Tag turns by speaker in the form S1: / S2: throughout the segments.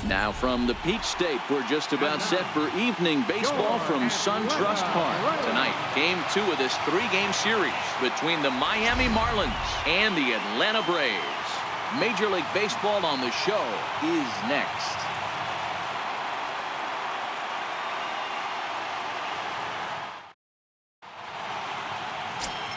S1: Now from the Peach State, we're just about set for evening baseball from SunTrust Park. Tonight, Game 2 of this 3-game series between the Miami Marlins and the Atlanta Braves. Major League Baseball on the show is next.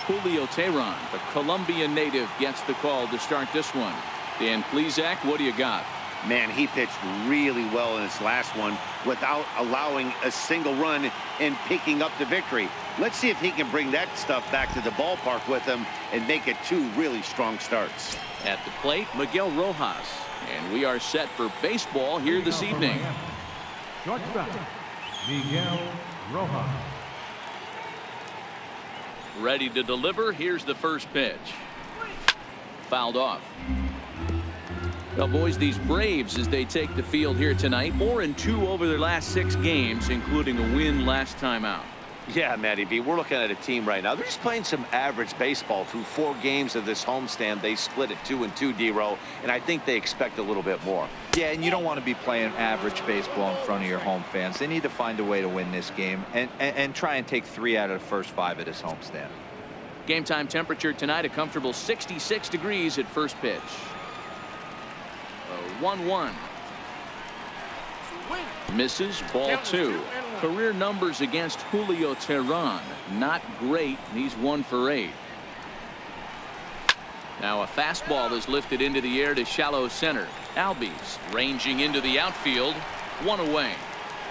S1: Julio Teheran, the Colombian native, gets the call to start this one. Dan Plesac, what do you got?
S2: Man, he pitched really well in his last one without allowing a single run and picking up the victory. Let's see if he can bring that stuff back to the ballpark with him and make it 2 really strong starts.
S1: At the plate, Miguel Rojas. And we are set for baseball here this evening.
S3: Shortstop, Miguel Rojas.
S1: Ready to deliver. Here's the first pitch. Fouled off. Well, boys, these Braves, as they take the field here tonight, 4-2 over their last 6 games, including a win last time out.
S4: Yeah, Matty B, we're looking at a team right now. They're just playing some average baseball through 4 games of this homestand. They split at 2-2, D-Row, and I think they expect a little bit more.
S5: Yeah, and you don't want to be playing average baseball in front of your home fans. They need to find a way to win this game and try and take 3 out of the first 5 of this homestand.
S1: Game time temperature tonight, a comfortable 66 degrees at first pitch. 1-1. Misses, ball 2. Career numbers against Julio Teheran, not great. He's 1 for 8. Now a fastball is lifted into the air to shallow center. Albies ranging into the outfield, 1 away.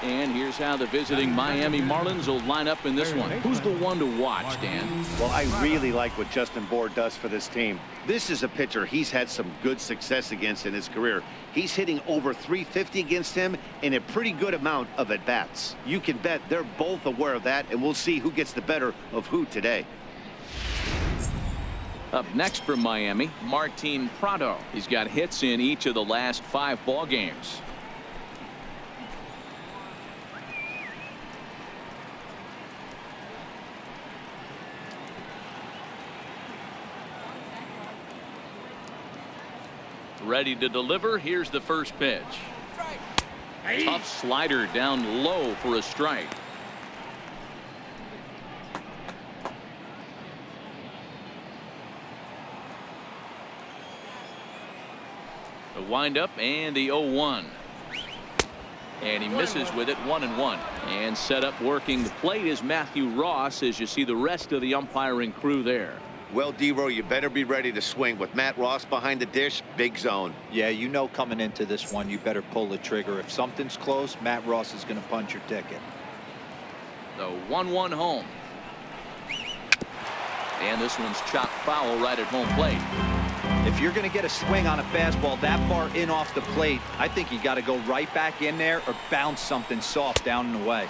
S1: And here's how the visiting Miami Marlins will line up in this one. Who's the one to watch, Dan?
S2: Well, I really like what Justin Bour does for this team. This is a pitcher he's had some good success against in his career. He's hitting over 350 against him in a pretty good amount of at-bats. You can bet they're both aware of that, and we'll see who gets the better of who today.
S1: Up next from Miami, Martin Prado. He's got hits in each of the last 5 ball games. Ready to deliver. Here's the first pitch. Tough slider down low for a strike. The windup and the 0-1. And he misses with it, 1-1. And set up working the plate is Matthew Ross, as you see the rest of the umpiring crew there.
S2: Well, D-Row, you better be ready to swing. With Matt Ross behind the dish, big zone.
S5: Yeah, you know coming into this one, you better pull the trigger. If something's close, Matt Ross is going to punch your ticket.
S1: The 1-1 home. And this one's chopped foul right at home plate.
S5: If you're going to get a swing on a fastball that far in off the plate, I think you got to go right back in there or bounce something soft down and away.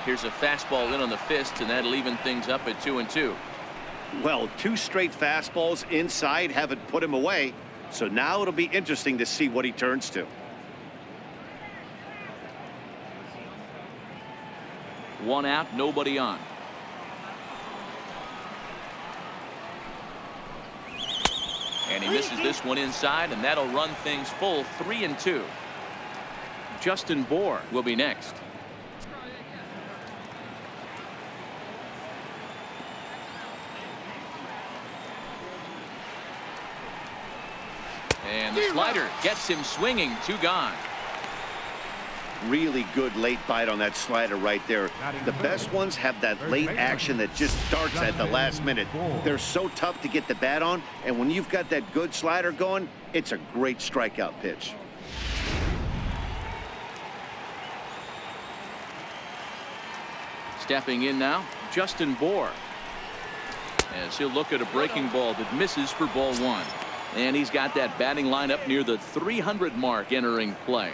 S1: Here's a fastball in on the fist, and that'll even things up at 2-2.
S2: Well, 2 straight fastballs inside haven't put him away. So now it'll be interesting to see what he turns to.
S1: One out, nobody on. And he misses this one inside, and that'll run things full 3-2. Justin Bour will be next. And the slider gets him swinging, 2 gone.
S2: Really good late bite on that slider right there. The best ones have that late action that just starts at the last minute. They're so tough to get the bat on, and when you've got that good slider going, it's a great strikeout pitch.
S1: Stepping in now, Justin Bour. As he'll look at a breaking ball that misses for ball 1. And he's got that batting lineup near the 300 mark entering play.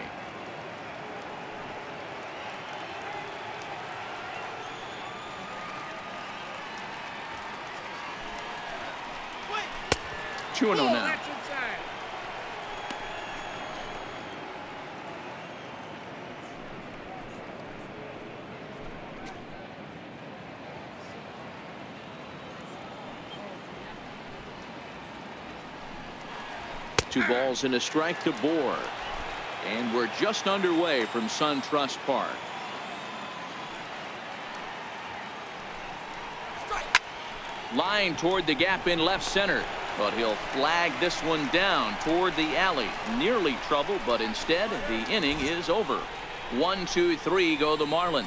S1: Two and 0 now. 2 balls and a strike to Bour. And we're just underway from SunTrust Park. Line toward the gap in left center, but he'll flag this one down toward the alley. Nearly trouble, but instead the inning is over. 1-2-3 go the Marlins.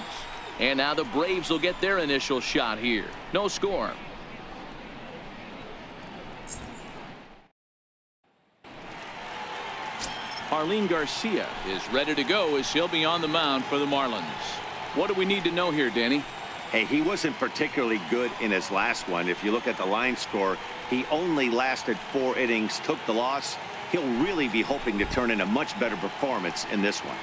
S1: And now the Braves will get their initial shot here. No score. Jarlin Garcia is ready to go as he'll be on the mound for the Marlins. What do we need to know here, Danny?
S2: Hey, he wasn't particularly good in his last one. If you look at the line score, he only lasted 4 innings, took the loss. He'll really be hoping to turn in a much better performance in this one.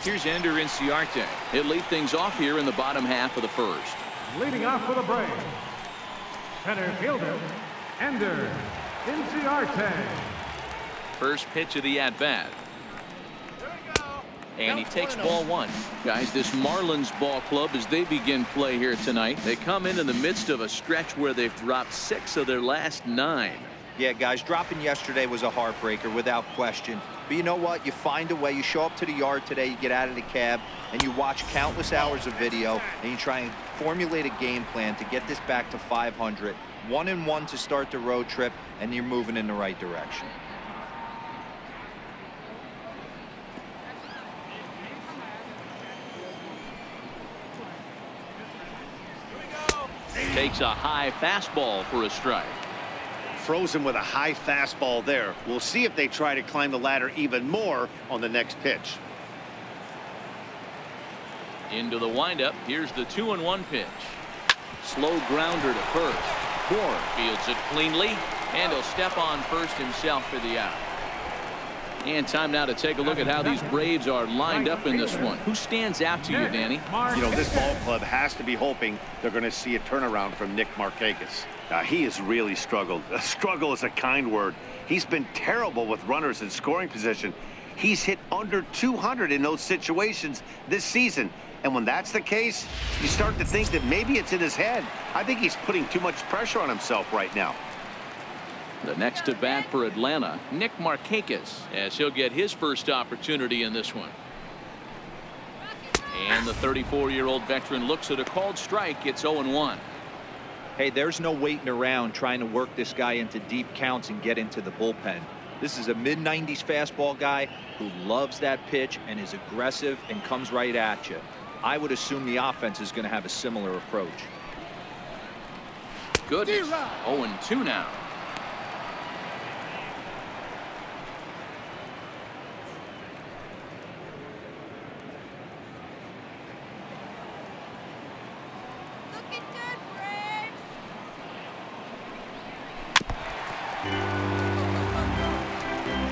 S1: Here's Ender Inciarte. He'll lead things off here in the bottom half of the first.
S3: Leading off for the Braves, center fielder, Ender Inciarte.
S1: First pitch of the at-bat. And he takes ball 1. Guys, this Marlins ball club, as they begin play here tonight, they come in the midst of a stretch where they've dropped 6 of their last 9.
S5: Yeah, guys, dropping yesterday was a heartbreaker without question. But you know what? You find a way. You show up to the yard today, you get out of the cab, and you watch countless hours of video, and you try and formulate a game plan to get this back to 500. 1-1 to start the road trip, and you're moving in the right direction.
S1: Takes a high fastball for a strike.
S2: Frozen with a high fastball there. We'll see if they try to climb the ladder even more on the next pitch.
S1: Into the windup. Here's the 2-1 pitch. Slow grounder to first. Moore fields it cleanly, and he'll step on first himself for the out. And time now to take a look at how these Braves are lined up in this one. Who stands out to you, Danny?
S2: You know, this ball club has to be hoping they're going to see a turnaround from Nick Markakis. He has really struggled. Struggle is a kind word. He's been terrible with runners in scoring position. He's hit under 200 in those situations this season. And when that's the case, you start to think that maybe it's in his head. I think he's putting too much pressure on himself right now.
S1: The next to bat for Atlanta, Nick Markakis, as he'll get his first opportunity in this one. And the 34-year-old veteran looks at a called strike. It's 0-1.
S5: Hey, there's no waiting around trying to work this guy into deep counts and get into the bullpen. This is a mid-90s fastball guy who loves that pitch and is aggressive and comes right at you. I would assume the offense is going to have a similar approach.
S1: Goodness. 0-2 now.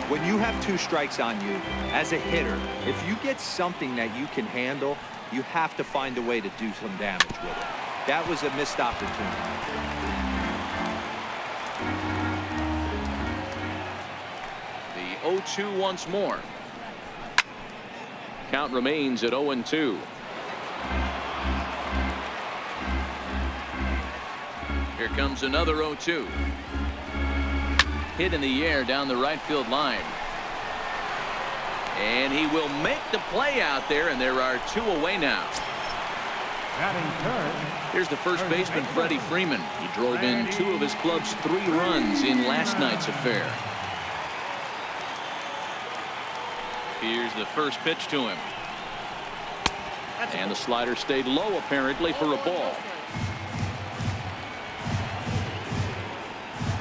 S5: When you have 2 strikes on you, as a hitter, if you get something that you can handle, you have to find a way to do some damage with it. That was a missed opportunity.
S1: The 0-2 once more. Count remains at 0-2. Here comes another 0-2. Hit in the air down the right field line. And he will make the play out there, and there are 2 away now. Here's the first baseman, Freddie Freeman. He drove in 2 of his club's 3 runs in last night's affair. Here's the first pitch to him. And the slider stayed low, apparently, for a ball.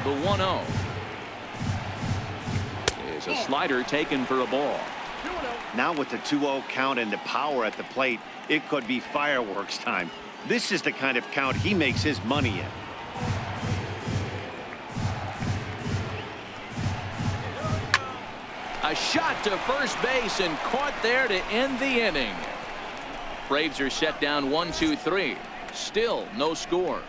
S1: The 1-0. Is a slider taken for a ball.
S2: Now with the 2-0 count and the power at the plate, it could be fireworks time. This is the kind of count he makes his money in.
S1: A shot to first base and caught there to end the inning. Braves are set down 1-2-3. Still no score.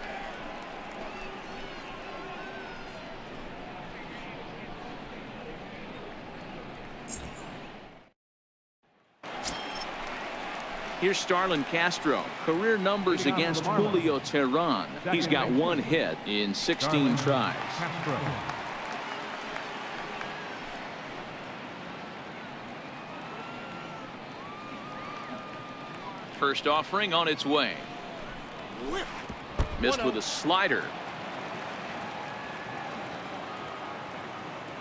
S1: Here's Starlin Castro. Career numbers against Julio Teheran. He's got 1 hit in 16 tries. First offering on its way. Missed with a slider.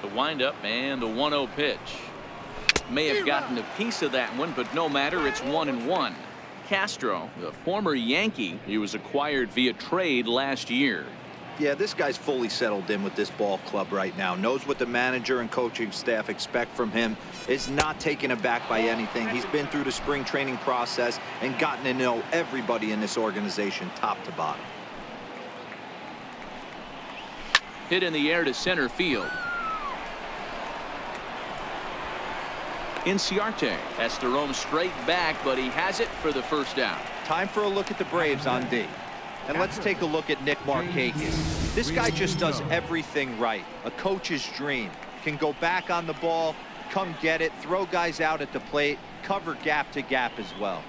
S1: The windup and the 1-0 pitch. May have gotten a piece of that one, but no matter. It's 1-1. Castro, the former Yankee, he was acquired via trade last year.
S5: Yeah, this guy's fully settled in with this ball club right now. Knows what the manager and coaching staff expect from him. Is not taken aback by anything. He's been through the spring training process and gotten to know everybody in this organization top to bottom.
S1: Hit in the air to center field. Inciarte has to roam straight back, but he has it for the first out.
S5: Time for a look at the Braves on D. And let's take a look at Nick Markakis. This guy just does everything right. A coach's dream. Can go back on the ball, come get it, throw guys out at the plate, cover gap to gap as well.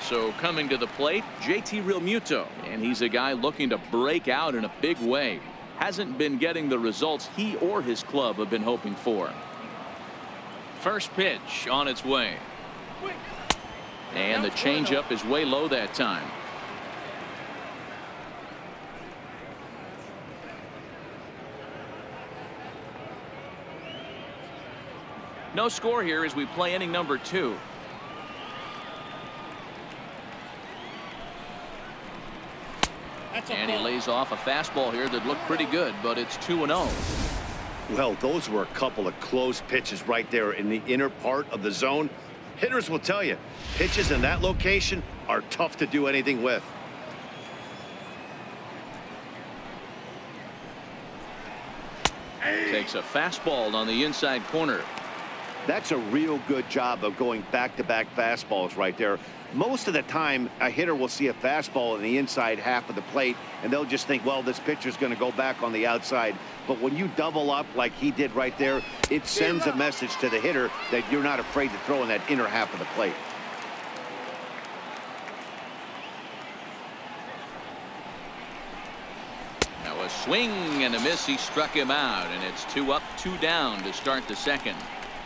S1: So coming to the plate, JT Realmuto, and he's a guy looking to break out in a big way. Hasn't been getting the results he or his club have been hoping for. First pitch on its way. And the changeup is way low that time. No score here as we play inning number 2. And he lays off a fastball here that looked pretty good, but it's 2-0.
S2: Well, those were a couple of close pitches right there in the inner part of the zone. Hitters will tell you, pitches in that location are tough to do anything with.
S1: Takes a fastball on the inside corner.
S2: That's a real good job of going back-to-back fastballs right there. Most of the time, a hitter will see a fastball in the inside half of the plate, and they'll just think, well, this pitcher's going to go back on the outside. But when you double up like he did right there, it sends a message to the hitter that you're not afraid to throw in that inner half of the plate.
S1: Now a swing and a miss. He struck him out, and it's 2 up, 2 down to start the second.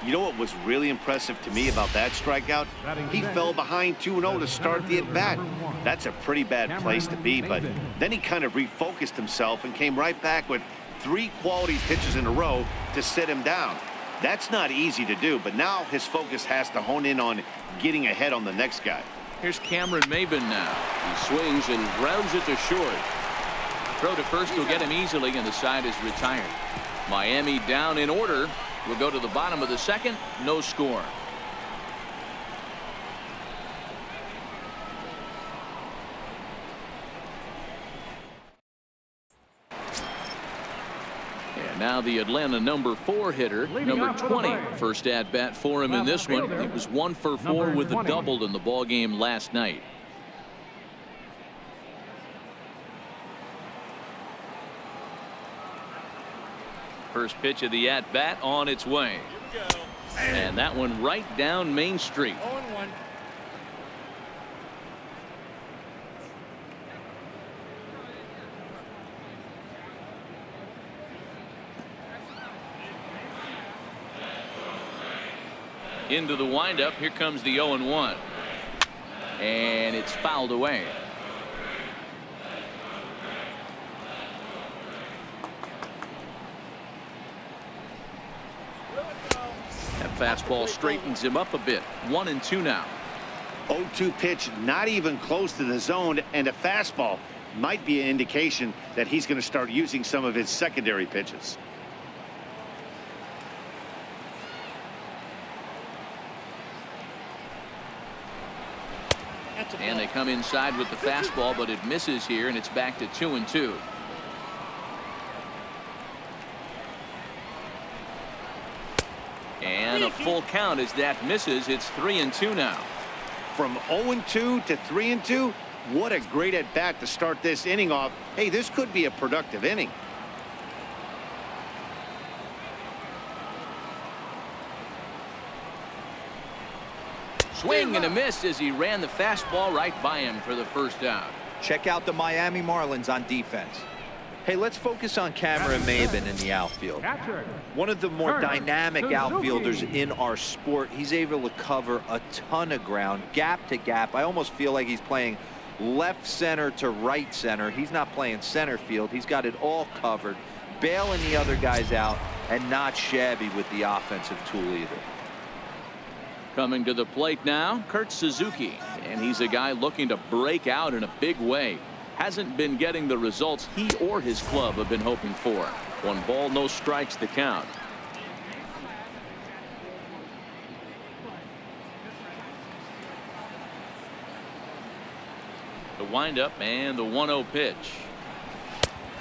S2: You know what was really impressive to me about that strikeout? He fell behind 2-0 to start the at-bat. That's a pretty bad place to be, but then he kind of refocused himself and came right back with 3 quality pitches in a row to sit him down. That's not easy to do, but now his focus has to hone in on getting ahead on the next guy.
S1: Here's Cameron Maybin now. He swings and grounds it to short. Throw to first will get him easily, and the side is retired. Miami down in order. We'll go to the bottom of the second. No score. And now the Atlanta number 4 hitter, number 20. First at bat for him in this one. He was 1 for 4 with a double in the ball game last night. First pitch of the at-bat on its way. And that one right down Main Street.
S6: 0-1.
S1: Into the windup. Here comes the 0-1. And it's fouled away. Fastball straightens him up a bit. 1-2 now.
S2: 0-2 pitch, not even close to the zone, and a fastball might be an indication that he's going to start using some of his secondary pitches.
S1: And they come inside with the fastball, but it misses here, and it's back to 2-2. And a full count as that misses. It's 3-2 now.
S2: From 0-2 to 3-2, what a great at bat to start this inning off. Hey, this could be a productive inning.
S1: Swing and a miss as he ran the fastball right by him for the first out.
S5: Check out the Miami Marlins on defense. Hey, let's focus on Cameron Maybin in the outfield.
S3: Catcher.
S5: One of the more
S3: Turner.
S5: dynamic
S3: Suzuki.
S5: outfielders in our sport. He's able to cover a ton of ground, gap to gap. I almost feel like he's playing left center to right center. He's not playing center field. He's got it all covered, bailing the other guys out, and not shabby with the offensive tool either.
S1: Coming to the plate now, Kurt Suzuki, and he's a guy looking to break out in a big way. Hasn't been getting the results he or his club have been hoping for. 1 ball, no strikes to count. The windup and the 1-0 pitch.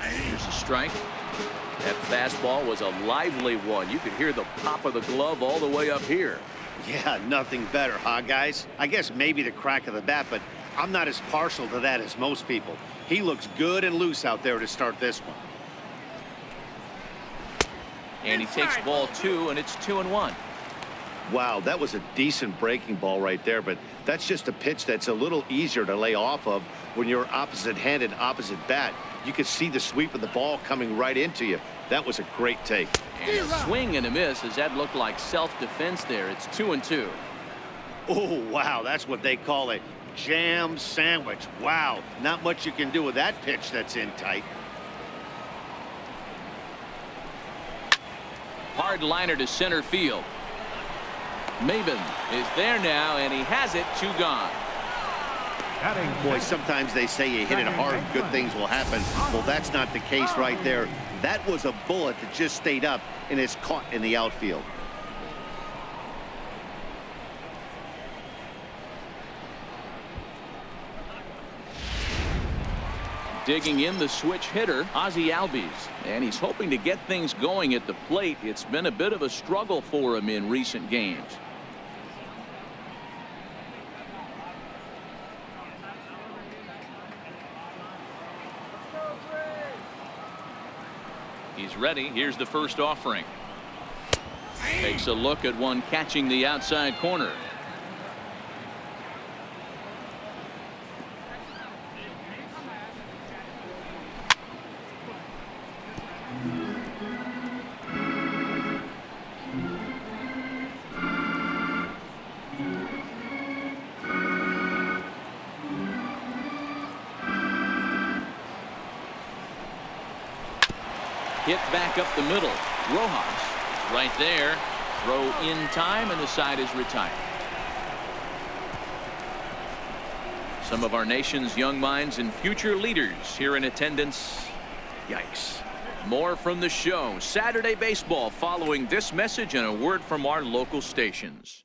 S1: Here's a strike. That fastball was a lively one. You could hear the pop of the glove all the way up here.
S2: Yeah, nothing better, huh, guys? I guess maybe the crack of the bat, but I'm not as partial to that as most people. He looks good and loose out there to start this one.
S1: And he takes ball 2, and it's 2-1.
S2: Wow, that was a decent breaking ball right there, but that's just a pitch that's a little easier to lay off of when you're opposite-handed, opposite bat. You could see the sweep of the ball coming right into you. That was a great take.
S1: And a swing and a miss as that looked like self-defense there. It's 2-2.
S2: Oh, wow, that's what they call a jam sandwich. Wow, not much you can do with that pitch that's in tight.
S1: Hard liner to center field. Maybin is there now, and he has it. 2 gone.
S2: Boy, sometimes they say you hit it hard, good things will happen. Well, that's not the case right there. That was a bullet that just stayed up and is caught in the outfield.
S1: Digging in the switch hitter, Ozzie Albies, and he's hoping to get things going at the plate. It's been a bit of a struggle for him in recent games. He's ready. Here's the first offering. Takes a look at one catching the outside corner. Hit back up the middle. Rojas right there. Throw in time, and the side is retired. Some of our nation's young minds and future leaders here in attendance. Yikes. More from the show. Saturday Baseball following this message and a word from our local stations.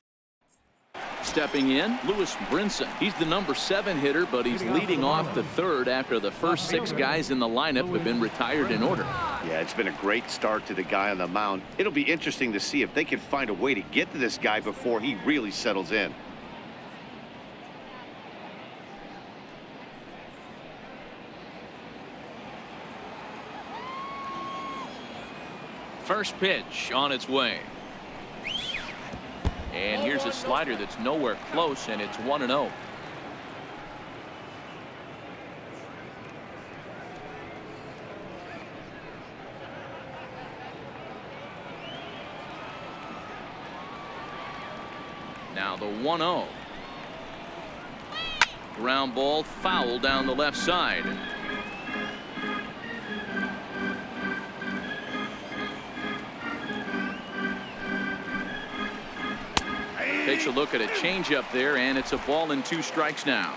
S1: Stepping in, Lewis Brinson. He's the number 7 hitter, but he's leading off the 3rd after the first 6 guys in the lineup have been retired in order.
S2: Yeah, it's been a great start to the guy on the mound. It'll be interesting to see if they can find a way to get to this guy before he really settles in.
S1: First pitch on its way. And here's a slider that's nowhere close, and it's 1-0. Now the 1-0. Ground ball foul down the left side. Takes a look at a changeup there, and it's a ball and 2 strikes now.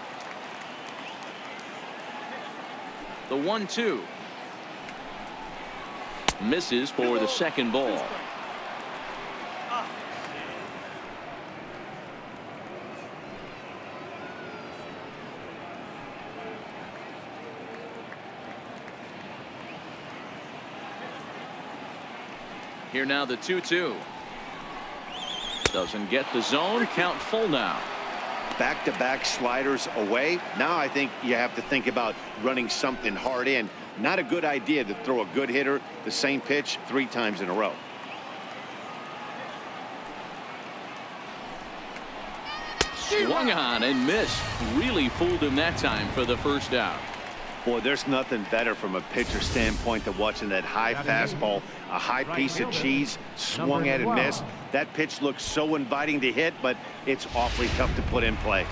S1: The 1-2. Misses for the second ball. Here now the 2-2. Doesn't get the zone. Count full now.
S2: Back-to-back sliders away. Now I think you have to think about running something hard in. Not a good idea to throw a good hitter the same pitch 3 times in a row.
S1: Swung on and missed. Really fooled him that time for the first out.
S2: Boy, there's nothing better from a pitcher standpoint than watching that high fastball, a high piece of cheese, swung at and missed. That pitch looks so inviting to hit, but it's awfully tough to put in play.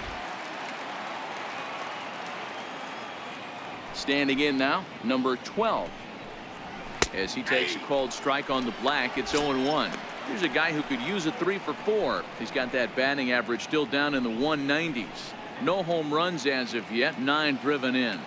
S1: Standing in now, number 12. As he takes a called strike on the black, it's 0-1. Here's a guy who could use a 3 for 4. He's got that batting average still down in the 190s. No home runs as of yet, 9 driven in.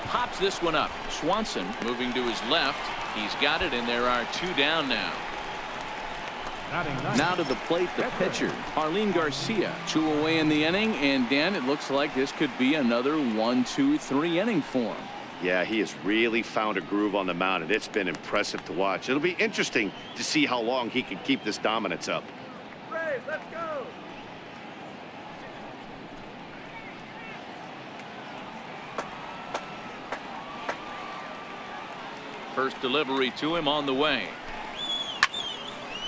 S1: Pops this one up. Swanson moving to his left. He's got it, and there are 2 down now. Now to the plate, the pitcher, Arlene Garcia. 2 away in the inning, and Dan, it looks like this could be another 1, 2, 3 inning for him.
S2: Yeah, he has really found a groove on the mound, and it's been impressive to watch. It'll be interesting to see how long he can keep this dominance up.
S3: Braves, let's go.
S1: First delivery to him on the way.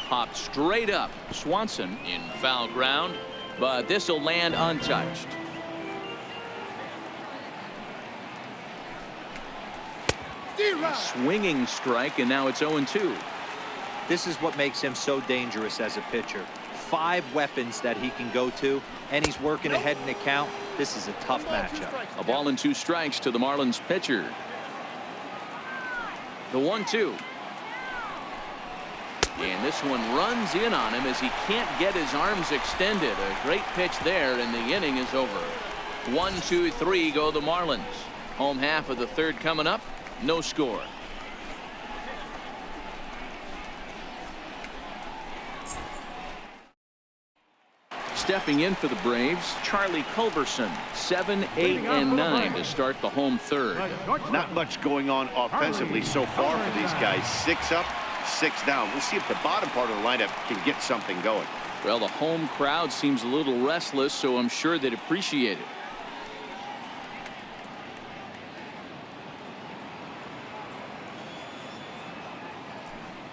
S1: Popped straight up. Swanson in foul ground, but this will land untouched. Swinging strike, and now it's 0-2.
S5: This is what makes him so dangerous as a pitcher. 5 weapons that he can go to, and he's working ahead in the count. This is a tough matchup.
S1: A ball and 2 strikes to the Marlins pitcher. The 1-2. And this one runs in on him as he can't get his arms extended. A great pitch there, and the inning is over. 1, 2, 3 go the Marlins. Home half of the 3rd coming up. No score. Stepping in for the Braves, Charlie Culberson. 7, 8, and 9 to start the home 3rd.
S2: Not much going on offensively so far for these guys. 6 up, 6 down. We'll see if the bottom part of the lineup can get something going.
S1: Well, the home crowd seems a little restless, so I'm sure they'd appreciate it.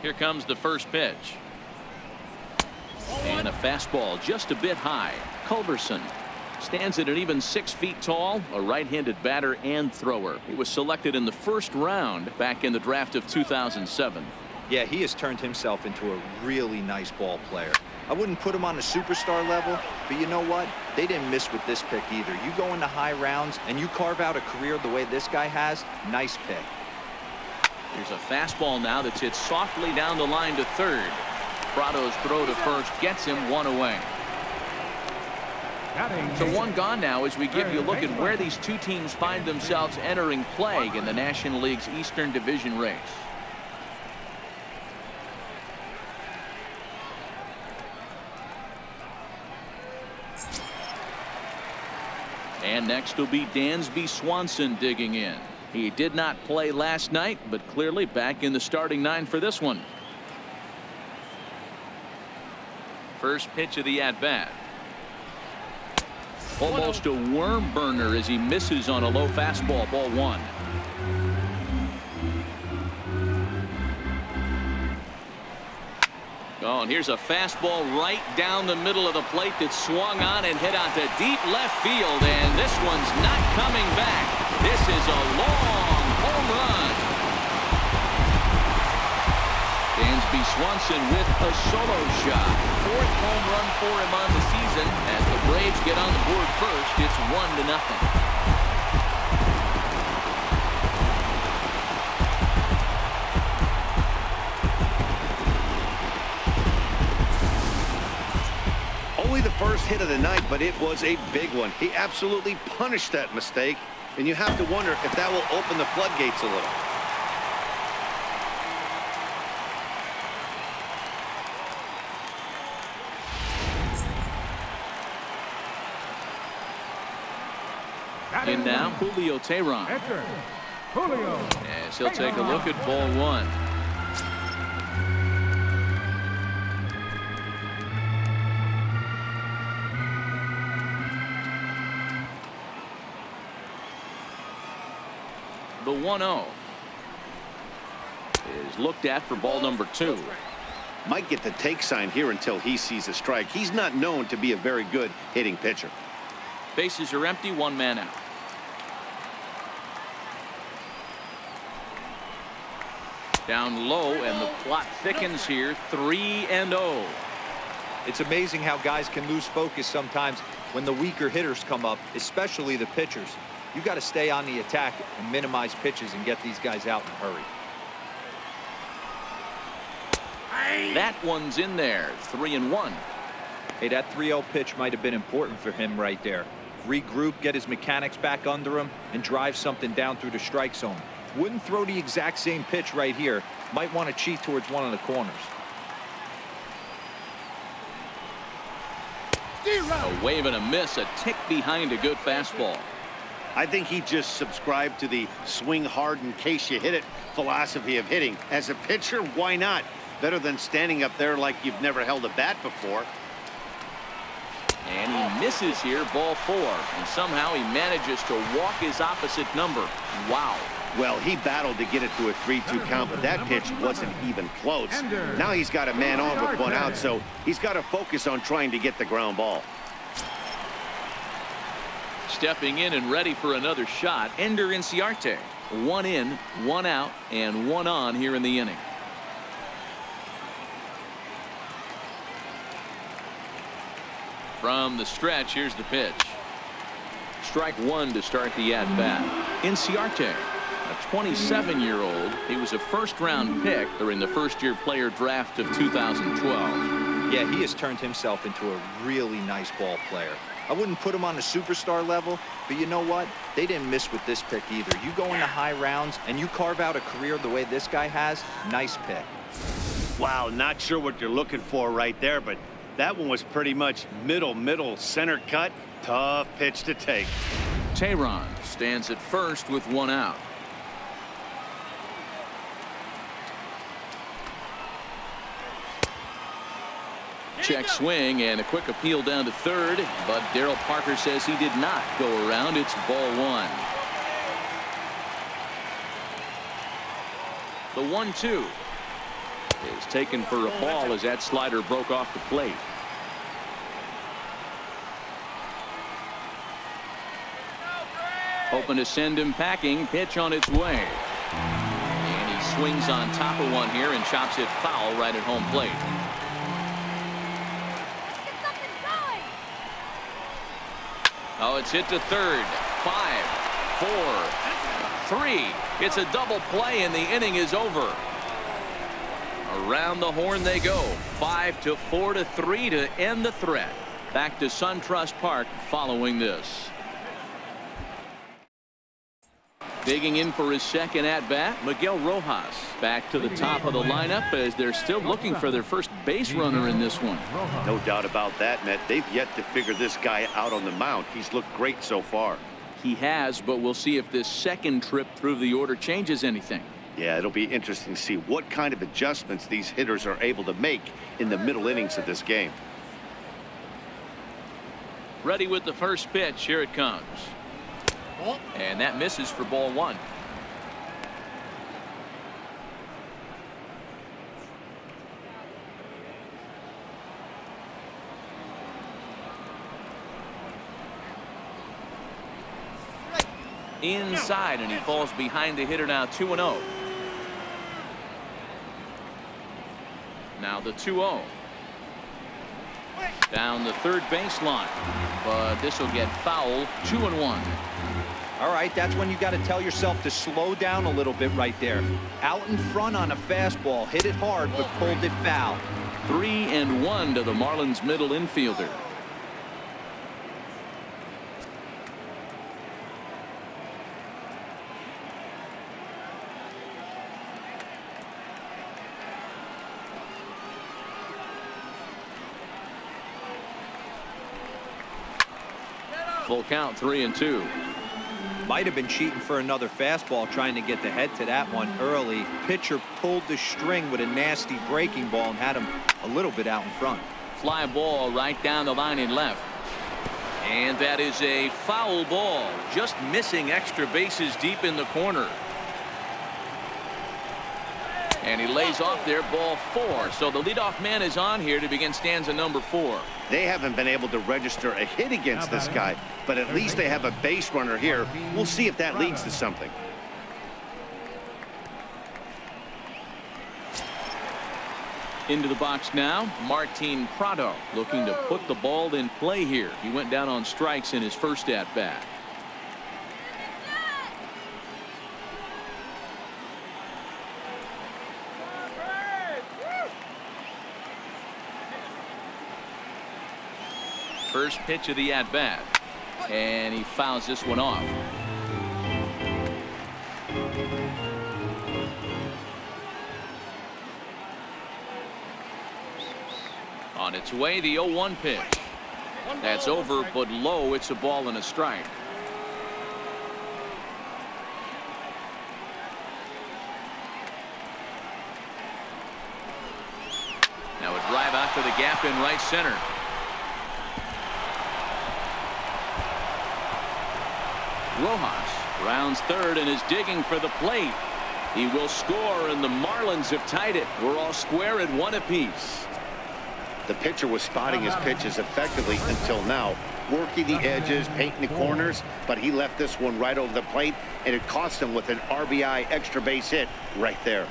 S1: Here comes the first pitch. And a fastball just a bit high. Culberson stands at an even 6 feet tall, a right-handed batter and thrower. He was selected in the 1st round back in the draft of 2007.
S5: Yeah, he has turned himself into a really nice ball player. I wouldn't put him on a superstar level, but you know what? They didn't miss with this pick either. You go into high rounds and you carve out a career the way this guy has. Nice pick.
S1: Here's a fastball now that's hit softly down the line to 3rd. Prado's throw to 1st gets him 1 away. So 1 gone now as we give you a look at where these 2 teams find themselves entering play in the National League's Eastern Division race. And next will be Dansby Swanson digging in. He did not play last night, but clearly back in the starting 9 for this one. First pitch of the at-bat. Almost a worm burner as he misses on a low fastball, ball 1. Oh, and here's a fastball right down the middle of the plate that swung on and hit out to deep left field, and this one's not coming back. This is a long home run. Dansby Swanson with a solo shot. 4th home run for him on the season. As the Braves get on the board first, it's 1-0.
S2: Only the first hit of the night, but it was a big one. He absolutely punished that mistake, and you have to wonder if that will open the floodgates a little.
S1: And now Julio Teheran.
S3: Julio.
S1: As he'll take a look at ball 1. The 1-0 is looked at for ball number 2.
S2: might get the take sign here until he sees a strike. He's not known to be a very good hitting pitcher.
S1: Bases are empty, one man out. Down low, and the plot thickens here. 3-0.
S5: It's amazing how guys can lose focus sometimes when the weaker hitters come up, especially the pitchers. You got to stay on the attack and minimize pitches and get these guys out in a hurry.
S1: That one's in there. 3-1.
S5: Hey, that 3-0 pitch might have been important for him right there. Regroup, get his mechanics back under him, and drive something down through the strike zone. Wouldn't throw the exact same pitch right here. Might want to cheat towards one of the corners.
S1: A wave and a miss, a tick behind a good fastball.
S2: I think he just subscribed to the swing hard in case you hit it philosophy of hitting. As a pitcher, why not? Better than standing up there like you've never held a bat before.
S1: And he misses here, ball 4. And somehow he manages to walk his opposite number. Wow.
S2: Well, he battled to get it to a 3-2 count, but that pitch wasn't even close. Now he's got a man on with one out, so he's got to focus on trying to get the ground ball.
S1: Stepping in and ready for another shot, Ender Inciarte. 1 in, 1 out, and 1 on here in the inning. From the stretch, here's the pitch. Strike 1 to start the at-bat. Inciarte, a 27-year-old. He was a first-round pick during the first-year player draft of 2012.
S5: Yeah, he has turned himself into a really nice ball player. I wouldn't put him on the superstar level, but you know what? They didn't miss with this pick either. You go into high rounds and you carve out a career the way this guy has. Nice pick.
S2: Wow, not sure what you're looking for right there, but that one was pretty much middle center cut. Tough pitch to take.
S1: Tehran stands at first with 1 out. Check swing and a quick appeal down to third, but Darryl Parker says he did not go around. It's ball 1. The 1-2 is taken for a ball as that slider broke off the plate. Hoping to send him packing. Pitch on its way. And he swings on top of one here and chops it foul right at home plate. Oh, it's hit to third. 5, 4, 3. It's a double play and the inning is over. Around the horn they go. 5-4 to 3 to end the threat. Back to SunTrust Park following this. Digging in for his second at-bat, Miguel Rojas back to the top of the lineup as they're still looking for their first base runner in this one.
S2: No doubt about that, Matt. They've yet to figure this guy out on the mound. He's looked great so far.
S1: He has, but we'll see if this second trip through the order changes anything.
S2: Yeah, it'll be interesting to see what kind of adjustments these hitters are able to make in the middle innings of this game.
S1: Ready with the first pitch. Here it comes. And that misses for ball 1. Inside, and he falls behind the hitter now. 2-0. Now the 2-0. Down the third baseline, but this will get foul. 2-1.
S5: All right, that's when you got to tell yourself to slow down a little bit right there. Out in front on a fastball, hit it hard, but pulled it foul.
S1: 3-1 to the Marlins middle infielder. Full count, 3-2.
S5: Might have been cheating for another fastball, trying to get the head to that one early. Pitcher pulled the string with a nasty breaking ball and had him a little bit out in front.
S1: Fly ball right down the line in left. And that is a foul ball, just missing extra bases deep in the corner. And he lays off there, ball 4. So the leadoff man is on here to begin stanza number 4.
S2: They haven't been able to register a hit against this guy, but at least they have a base runner here. We'll see if that leads to something.
S1: Into the box now, Martin Prado looking to put the ball in play here. He went down on strikes in his first at-bat. First pitch of the at-bat, and he fouls this one off. On its way, the 0-1 pitch. That's over, but low. It's a ball and a strike. Now a drive out to the gap in right center. Rojas rounds third and is digging for the plate. He will score, and the Marlins have tied it. We're all square at 1 apiece.
S2: The pitcher was spotting his pitches effectively until now, working the edges, painting the corners, but he left this one right over the plate, and it cost him with an RBI extra base hit right there.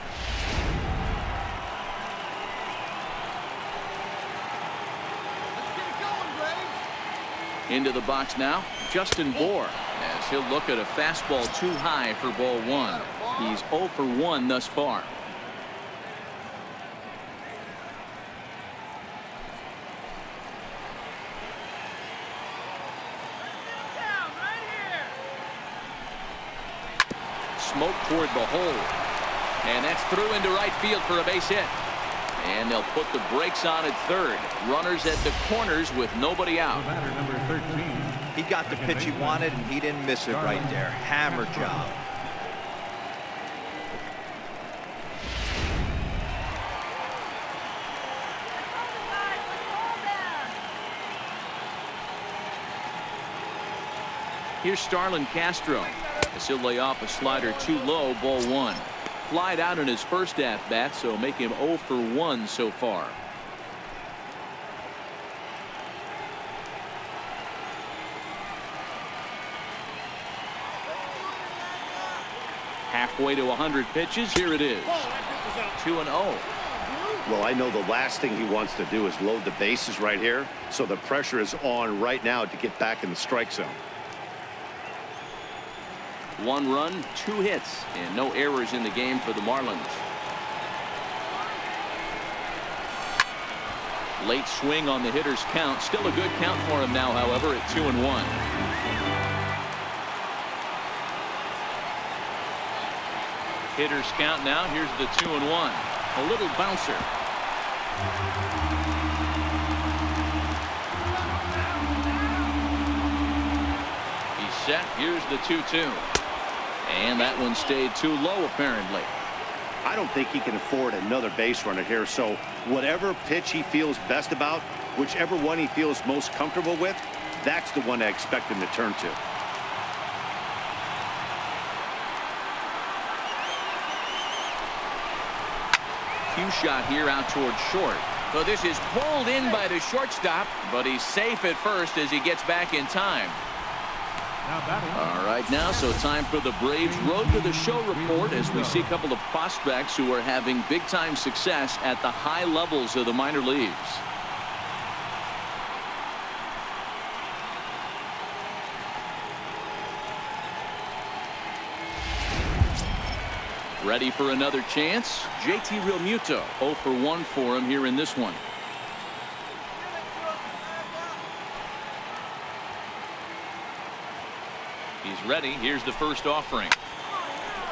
S1: Into the box now, Justin Bour, as he'll look at a fastball too high for ball 1. He's 0 for 1 thus far. Smoke toward the hole, and that's through into right field for a base hit. And they'll put the brakes on at third. Runners at the corners with nobody out.
S3: Batter number 13.
S5: He got the pitch he wanted, and he didn't miss it right there. Hammer job.
S1: Here's Starlin Castro as he'll lay off a slider too low, ball 1. Flied out in his first at-bat, so make him 0 for 1 so far. Halfway to 100 pitches. Here it is. 2-0.
S2: Well, I know the last thing he wants to do is load the bases right here, so the pressure is on right now to get back in the strike zone.
S1: 1 run, 2 hits, and no errors in the game for the Marlins. Late swing on the hitter's count. Still a good count for him now, however, at 2-1. Hitter's count now. Here's the 2-1. A little bouncer. He's set. Here's the 2-2. And that one stayed too low, apparently.
S2: I don't think he can afford another base runner here, so whatever pitch he feels best about, whichever one he feels most comfortable with, that's the one I expect him to turn to.
S1: Cue shot here out towards short. So this is pulled in by the shortstop, but he's safe at first as he gets back in time. All right, now, so time for the Braves Road to the Show report as we see a couple of prospects who are having big-time success at the high levels of the minor leagues. Ready for another chance? JT Realmuto, 0 for 1 for him here in this one. He's ready. Here's the first offering.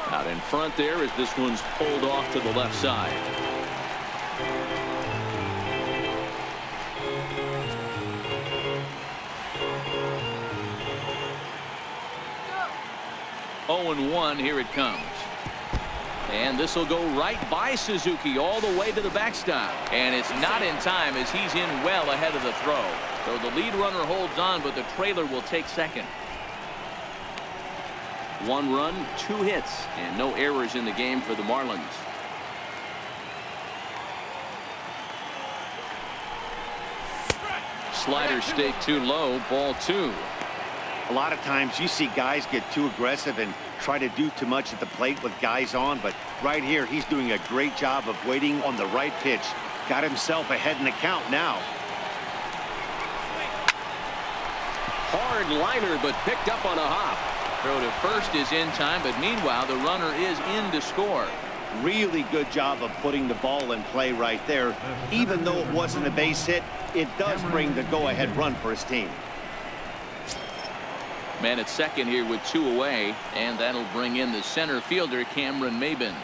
S1: Out in front there as this one's pulled off to the left side. Oh, and 1. Here it comes. And this will go right by Suzuki all the way to the backstop. And it's not in time as he's in well ahead of the throw. So the lead runner holds on, but the trailer will take second. 1 run, 2 hits, and no errors in the game for the Marlins. slider stayed too low. Ball 2.
S2: A lot of times you see guys get too aggressive and try to do too much at the plate with guys on, but right here he's doing a great job of waiting on the right pitch. Got himself ahead in the count now.
S1: Hard liner, but picked up on a hop. Throw to first is in time, but meanwhile the runner is in to score.
S2: Really good job of putting the ball in play right there. Even though it wasn't a base hit, it does bring the go-ahead run for his team.
S1: Man at second here with 2 away, and that'll bring in the center fielder, Cameron Maybin.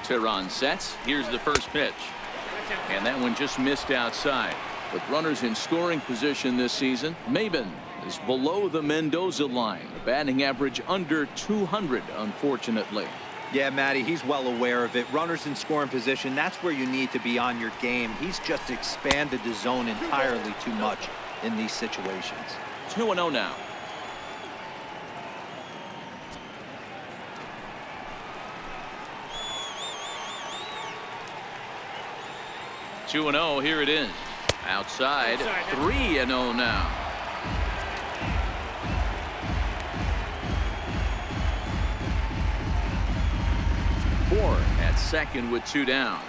S1: Tehran sets. Here's the first pitch. And that one just missed outside. With runners in scoring position this season, Maybin is below the Mendoza line. A batting average under 200, unfortunately.
S5: Yeah, Matty, he's well aware of it. Runners in scoring position, that's where you need to be on your game. He's just expanded the zone entirely too much in these situations.
S1: 2-0 now. Two and 0. Here it is. Outside. 3-0 now. Four at second with 2 down.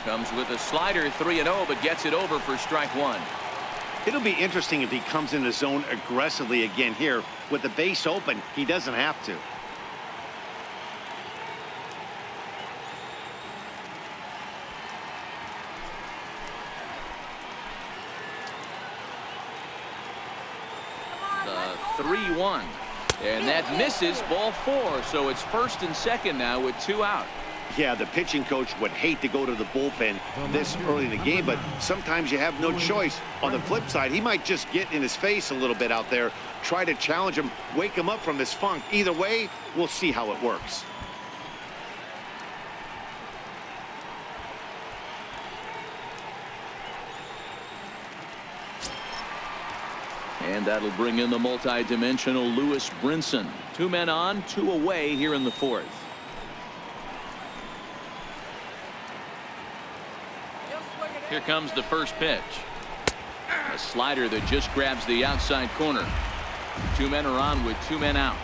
S1: Comes with a slider, 3-0, but gets it over for strike 1.
S2: It'll be interesting if he comes in the zone aggressively again here. With the base open, he doesn't have to.
S1: The 3-1. And that misses, ball 4. So it's first and second now with 2 out.
S2: Yeah, the pitching coach would hate to go to the bullpen this early in the game, but sometimes you have no choice. On the flip side, he might just get in his face a little bit out there, try to challenge him, wake him up from his funk. Either way, we'll see how it works.
S1: And that'll bring in the multi-dimensional Lewis Brinson. 2 men on, 2 away here in the 4th. Here comes the first pitch. A slider that just grabs the outside corner. 2 men are on with 2 men out.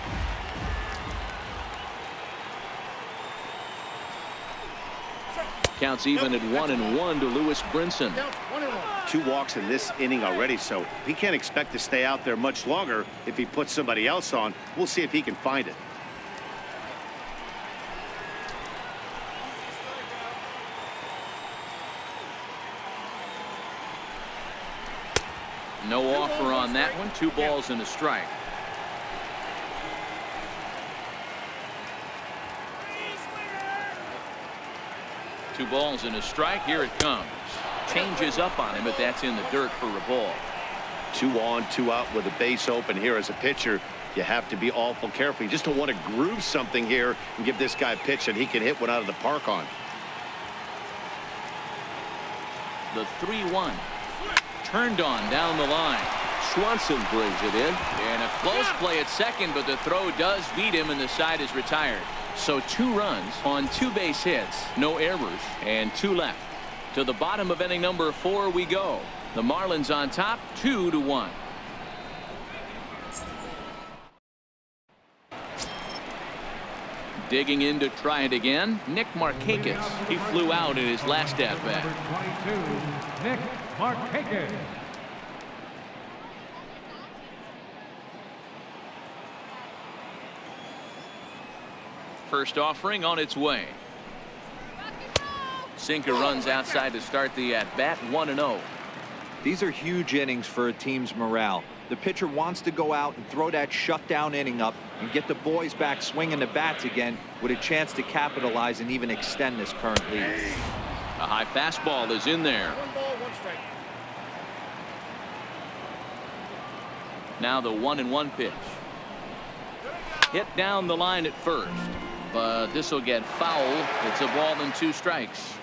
S1: Counts even at 1-1 to Lewis Brinson.
S2: 2 walks in this inning already, so he can't expect to stay out there much longer. If he puts somebody else on, we'll see if he can find it.
S1: No offer on that one. 2 balls and a strike. Two balls and a strike. Here it comes. Changes up on him, but that's in the dirt for a ball.
S2: 2 on, 2 out with a base open here. As a pitcher, you have to be awful careful. You just don't want to groove something here and give this guy a pitch that he can hit one out of the park on.
S1: The 3-1. Turned on down the line. Swanson brings it in. And a close play at second, but the throw does beat him and the side is retired. So 2 runs on 2 base hits, no errors, and 2 left. To the bottom of inning number 4 we go. The Marlins on top, 2-1. Digging in to try it again, Nick Markakis. He flew out in his last at-bat.
S3: Number 22, Nick Markakis.
S1: First offering on its way. Sinker runs outside to start the at-bat, 1-0.
S5: These are huge innings for a team's morale. The pitcher wants to go out and throw that shutdown inning up and get the boys back swinging the bats again with a chance to capitalize and even extend this current lead.
S1: A high fastball is in there.
S6: 1 ball, 1 strike.
S1: Now the 1-1 pitch. Hit down the line at first, but this will get foul. It's a ball and 2 strikes.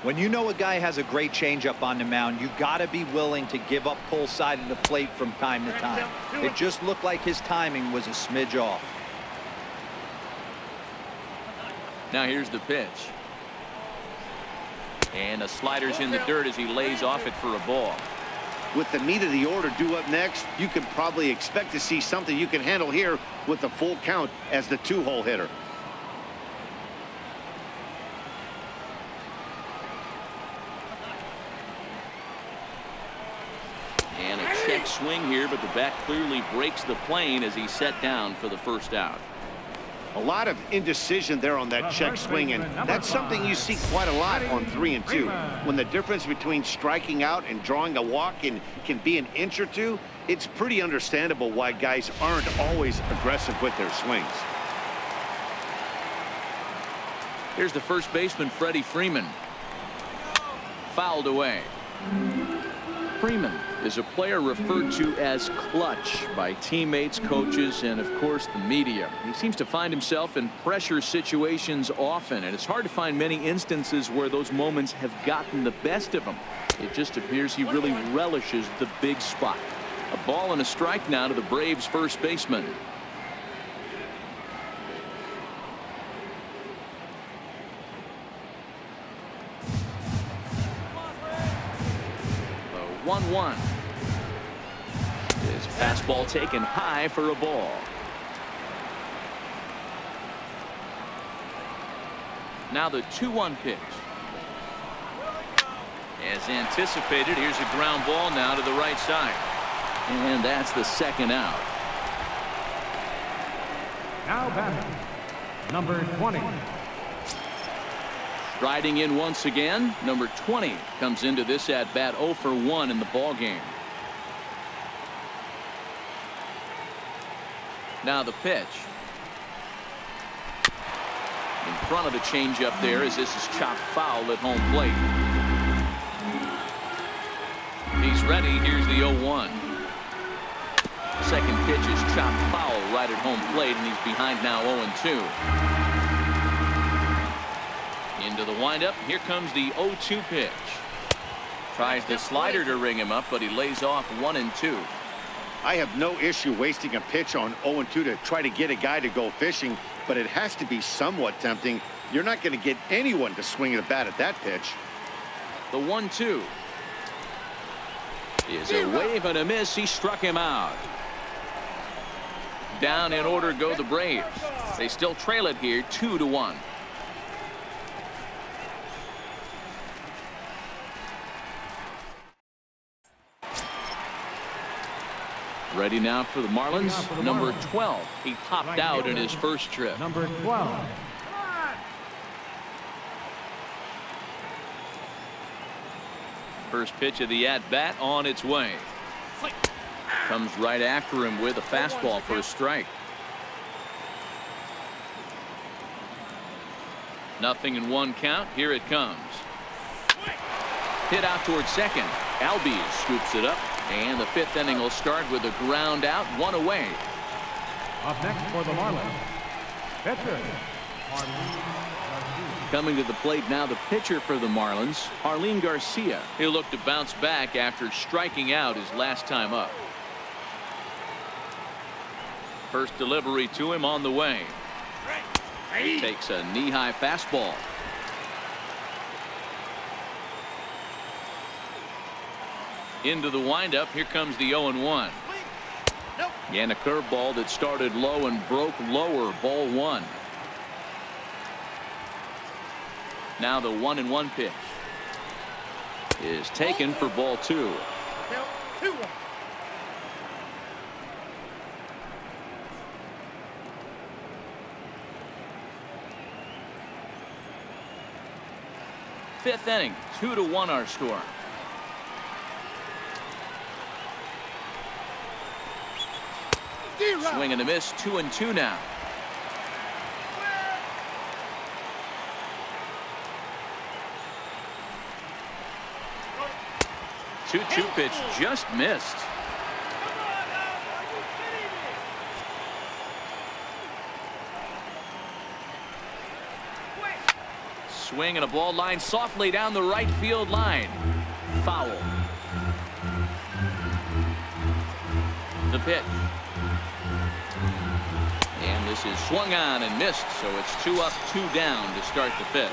S5: When you know a guy has a great changeup on the mound, you got to be willing to give up pull side of the plate from time to time. It just looked like his timing was a smidge off.
S1: Now here's the pitch. And the slider's in the dirt as he lays off it for a ball.
S2: With the meat of the order due up next, you can probably expect to see something you can handle here with the full count as the 2-hole hitter.
S1: And a check swing here, but the bat clearly breaks the plane as he's set down for the first out.
S2: A lot of indecision there on that check swing, and that's something you see quite a lot on 3 and 2. When the difference between striking out and drawing a walk can be an inch or two, it's pretty understandable why guys aren't always aggressive with their swings.
S1: Here's the first baseman, Freddie Freeman. Fouled away. Freeman is a player referred to as clutch by teammates, coaches, and of course the media. He seems to find himself in pressure situations often, and it's hard to find many instances where those moments have gotten the best of him. It just appears he really relishes the big spot. A ball and a strike now to the Braves first baseman. The 1-1. His fastball taken high for a ball. Now the 2-1 pitch. As anticipated, here's a ground ball now to the right side. And that's the second out.
S3: Now batting, number 20.
S1: Striding in once again, number 20 comes into this at bat 0 for 1 in the ball game. Now the pitch. In front of the changeup there as this is chopped foul at home plate. He's ready. Here's the 0-1. Second pitch is chopped foul right at home plate, and he's behind now 0-2. Into the windup. Here comes the 0-2 pitch. Tries the slider to ring him up, but he lays off 1-2.
S2: I have no issue wasting a pitch on 0-2 to try to get a guy to go fishing, but it has to be somewhat tempting. You're not going to get anyone to swing the bat at that pitch.
S1: The 1-2 is a wave and a miss. He struck him out. Down in order go the Braves. They still trail it here 2-1. Ready now for the Marlins. Number 12. He popped out in his first trip.
S3: Number 12.
S1: First pitch of the at-bat on its way. Comes right after him with a fastball for a strike. 0-1 count. Here it comes. Hit out towards second. Albies scoops it up. And the 5th inning will start with a ground out, 1 away.
S3: Up next for the Marlins, pitcher.
S1: Coming to the plate now, the pitcher for the Marlins, Arlene Garcia. He'll look to bounce back after striking out his last time up. First delivery to him on the way. Takes a knee-high fastball. Into the windup. Here comes the 0-1. And a curveball that started low and broke lower. Ball 1. Now the 1-1 pitch is taken for ball 2. Fifth inning, 2-1 our score. Swing and a miss, 2-2 now. 2-2 pitch just missed. swing and a ball line softly down the right field line. Foul. The pitch. And this is swung on and missed, so it's 2 up, 2 down to start the 5th.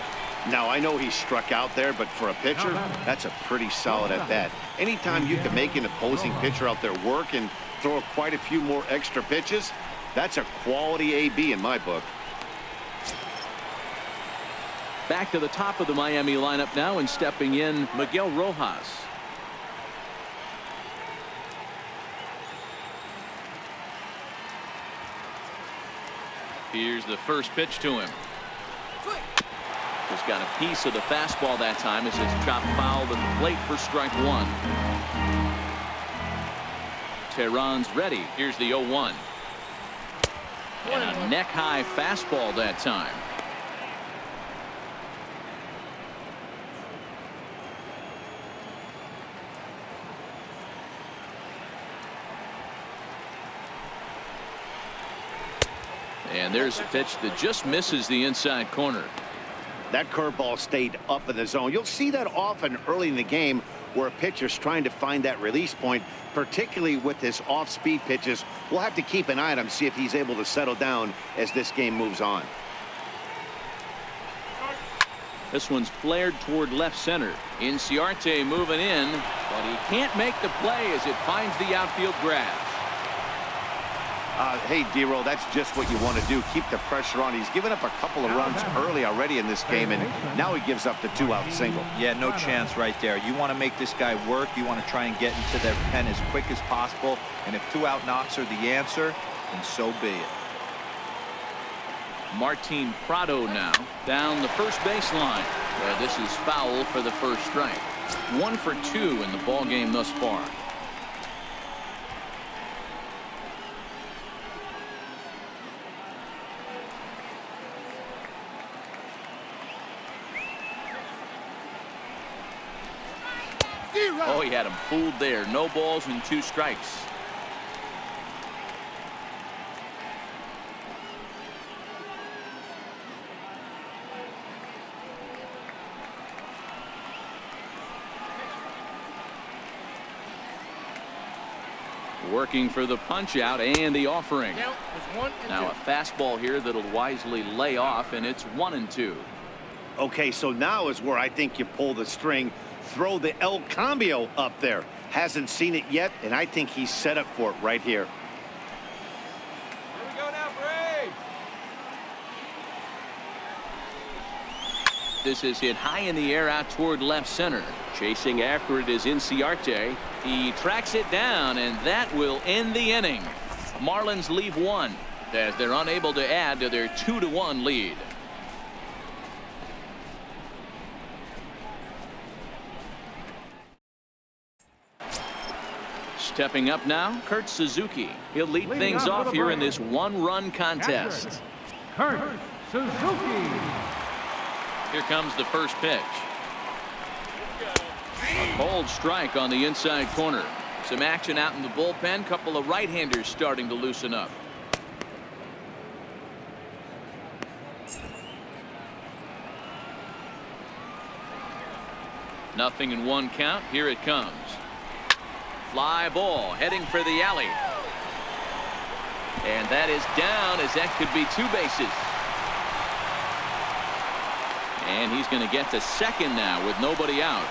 S2: Now, I know he struck out there, but for a pitcher, that's a pretty solid at-bat. Anytime you can make an opposing pitcher out there work and throw quite a few more extra pitches, that's a quality AB in my book.
S1: Back to the top of the Miami lineup now, and stepping in, Miguel Rojas. Here's the first pitch to him. Just got a piece of the fastball that time as it's chopped foul to the plate for strike 1. Tehran's ready. Here's the 0-1. And a neck-high fastball that time. And there's a pitch that just misses the inside corner.
S2: That curveball stayed up in the zone. You'll see that often early in the game where a pitcher's trying to find that release point, particularly with his off-speed pitches. We'll have to keep an eye on him, see if he's able to settle down as this game moves on.
S1: This one's flared toward left center. Inciarte moving in, but he can't make the play as it finds the outfield grass.
S2: Hey, D-Roll, that's just what you want to do. Keep the pressure on. He's given up a couple of runs early already in this game, and now he gives up the 2-out single.
S5: Yeah, no chance right there. You want to make this guy work. You want to try and get into their pen as quick as possible. And if 2-out knocks are the answer, then so be it.
S1: Martin Prado now down the first baseline. This is foul for the first strike. 1 for 2 in the ball game thus far. Oh, he had him fooled there. No balls and 2 strikes. Working for the punch out and the offering. Now a fastball here that'll wisely lay off, and it's 1-2.
S2: Okay, so now is where I think you pull the string. Throw the El Cambio up there. Hasn't seen it yet, and I think he's set up for it right here.
S6: Here we go now, Brave.
S1: This is hit high in the air out toward left center. Chasing after it is Inciarte. He tracks it down, and that will end the inning. Marlins leave 1 as they're unable to add to their 2-1 lead. Stepping up now, Kurt Suzuki. He'll lead things off here in this 1-run contest.
S3: Kurt Suzuki.
S1: Here comes the first pitch. A cold strike on the inside corner. Some action out in the bullpen. Couple of right-handers starting to loosen up. Nothing in 1 count. Here it comes. Fly ball heading for the alley. And that is down, as that could be 2 bases. And he's going to get to second now with nobody out.